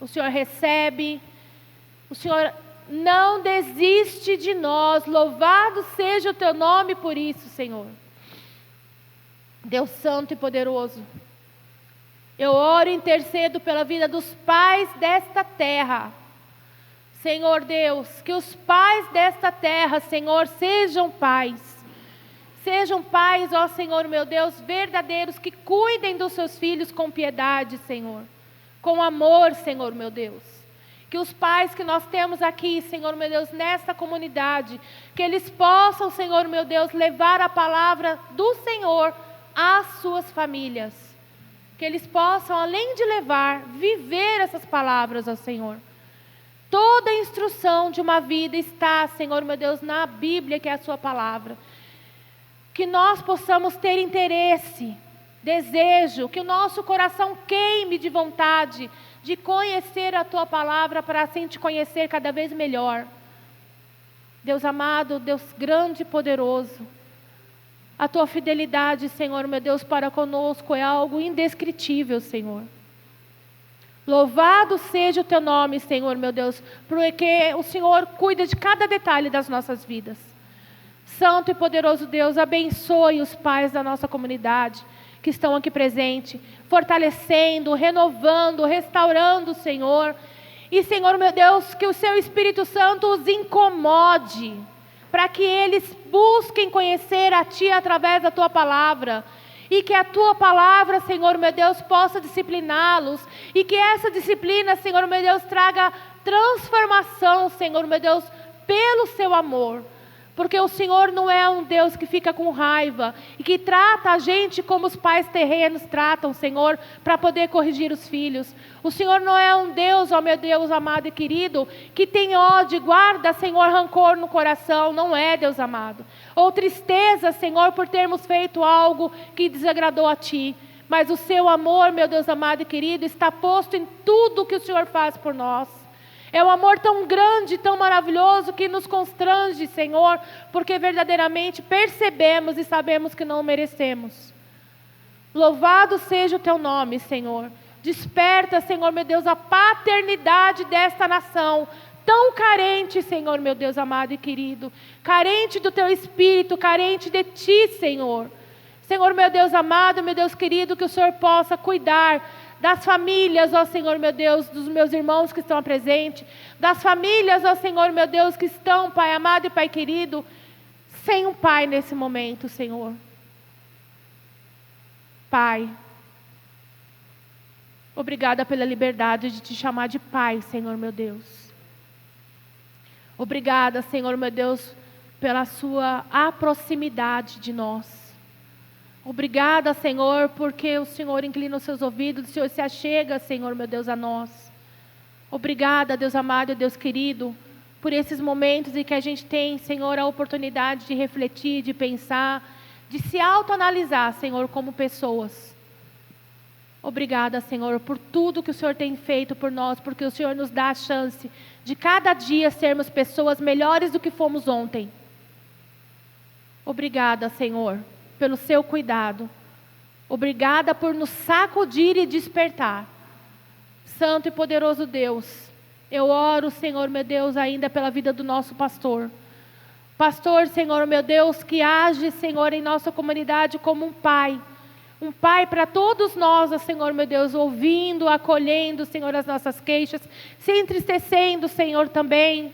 o Senhor recebe, o Senhor não desiste de nós. Louvado seja o teu nome por isso, Senhor. Deus santo e poderoso, eu oro e intercedo pela vida dos pais desta terra. Senhor Deus, que os pais desta terra, Senhor, sejam pais. Sejam pais, ó Senhor, meu Deus, verdadeiros, que cuidem dos seus filhos com piedade, Senhor. Com amor, Senhor, meu Deus. Que os pais que nós temos aqui, Senhor, meu Deus, nesta comunidade, que eles possam, Senhor, meu Deus, levar a palavra do Senhor às suas famílias. Que eles possam, além de levar, viver essas palavras ao Senhor. Toda a instrução de uma vida está, Senhor, meu Deus, na Bíblia, que é a sua palavra. Que nós possamos ter interesse, desejo, que o nosso coração queime de vontade de conhecer a tua palavra para assim te conhecer cada vez melhor. Deus amado, Deus grande e poderoso, a tua fidelidade, Senhor, meu Deus, para conosco é algo indescritível, Senhor. Louvado seja o teu nome, Senhor, meu Deus, porque o Senhor cuida de cada detalhe das nossas vidas. Santo e poderoso Deus, abençoe os pais da nossa comunidade que estão aqui presentes, fortalecendo, renovando, restaurando, Senhor. E, Senhor, meu Deus, que o seu Espírito Santo os incomode, para que eles busquem conhecer a Ti através da Tua palavra. E que a Tua palavra, Senhor, meu Deus, possa discipliná-los. E que essa disciplina, Senhor, meu Deus, traga transformação, Senhor, meu Deus, pelo Seu amor. Porque o Senhor não é um Deus que fica com raiva e que trata a gente como os pais terrenos tratam, Senhor, para poder corrigir os filhos. O Senhor não é um Deus, ó meu Deus amado e querido, que tem ódio, guarda, Senhor, rancor no coração. Não é, Deus amado. Ou tristeza, Senhor, por termos feito algo que desagradou a Ti. Mas o Seu amor, meu Deus amado e querido, está posto em tudo que o Senhor faz por nós. É um amor tão grande, tão maravilhoso, que nos constrange, Senhor, porque verdadeiramente percebemos e sabemos que não merecemos. Louvado seja o Teu nome, Senhor. Desperta, Senhor meu Deus, a paternidade desta nação, tão carente, Senhor meu Deus amado e querido, carente do Teu Espírito, carente de Ti, Senhor. Senhor meu Deus amado, meu Deus querido, que o Senhor possa cuidar das famílias, ó Senhor meu Deus, dos meus irmãos que estão presentes, das famílias, ó Senhor meu Deus, que estão, Pai amado e Pai querido, sem um pai nesse momento, Senhor. Pai, obrigada pela liberdade de Te chamar de Pai, Senhor meu Deus. Obrigada, Senhor meu Deus, pela Sua proximidade de nós. Obrigada, Senhor, porque o Senhor inclina os Seus ouvidos, o Senhor se achega, Senhor meu Deus, a nós. Obrigada, Deus amado e Deus querido, por esses momentos em que a gente tem, Senhor, a oportunidade de refletir, de pensar, de se autoanalisar, Senhor, como pessoas. Obrigada, Senhor, por tudo que o Senhor tem feito por nós, porque o Senhor nos dá a chance de cada dia sermos pessoas melhores do que fomos ontem. Obrigada, Senhor, pelo Seu cuidado. Obrigada por nos sacudir e despertar. Santo e poderoso Deus, eu oro, Senhor meu Deus, ainda pela vida do nosso pastor. Pastor, Senhor meu Deus, que age, Senhor, em nossa comunidade como um pai para todos nós, Senhor meu Deus, ouvindo, acolhendo, Senhor, as nossas queixas, se entristecendo, Senhor, também.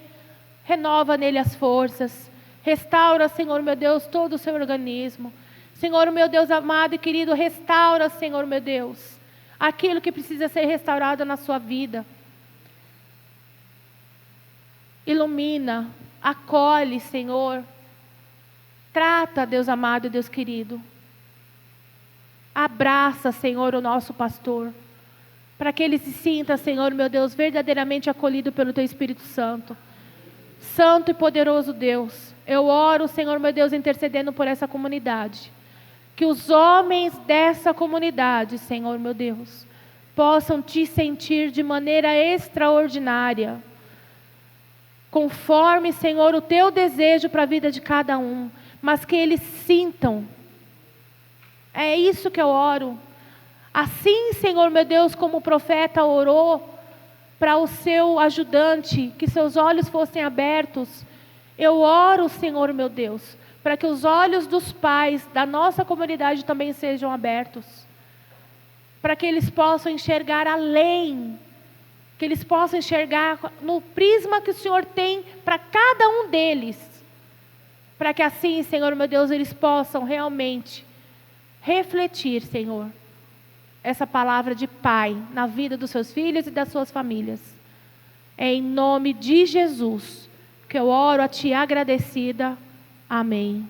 Renova nele as forças, restaura, Senhor meu Deus, todo o seu organismo. Senhor meu Deus amado e querido, restaura, Senhor meu Deus, aquilo que precisa ser restaurado na sua vida. Ilumina, acolhe, Senhor. Trata, Deus amado e Deus querido. Abraça, Senhor, o nosso pastor, para que ele se sinta, Senhor, meu Deus, verdadeiramente acolhido pelo Teu Espírito Santo. Santo e poderoso Deus, eu oro, Senhor, meu Deus, intercedendo por essa comunidade. Que os homens dessa comunidade, Senhor, meu Deus, possam Te sentir de maneira extraordinária, conforme, Senhor, o Teu desejo para a vida de cada um, mas que eles sintam. É isso que eu oro. Assim, Senhor meu Deus, como o profeta orou para o seu ajudante, que seus olhos fossem abertos, eu oro, Senhor meu Deus, para que os olhos dos pais da nossa comunidade também sejam abertos, para que eles possam enxergar além, que eles possam enxergar no prisma que o Senhor tem para cada um deles, para que assim, Senhor meu Deus, eles possam realmente refletir, Senhor, essa palavra de Pai na vida dos seus filhos e das suas famílias. É em nome de Jesus que eu oro a Ti agradecida. Amém.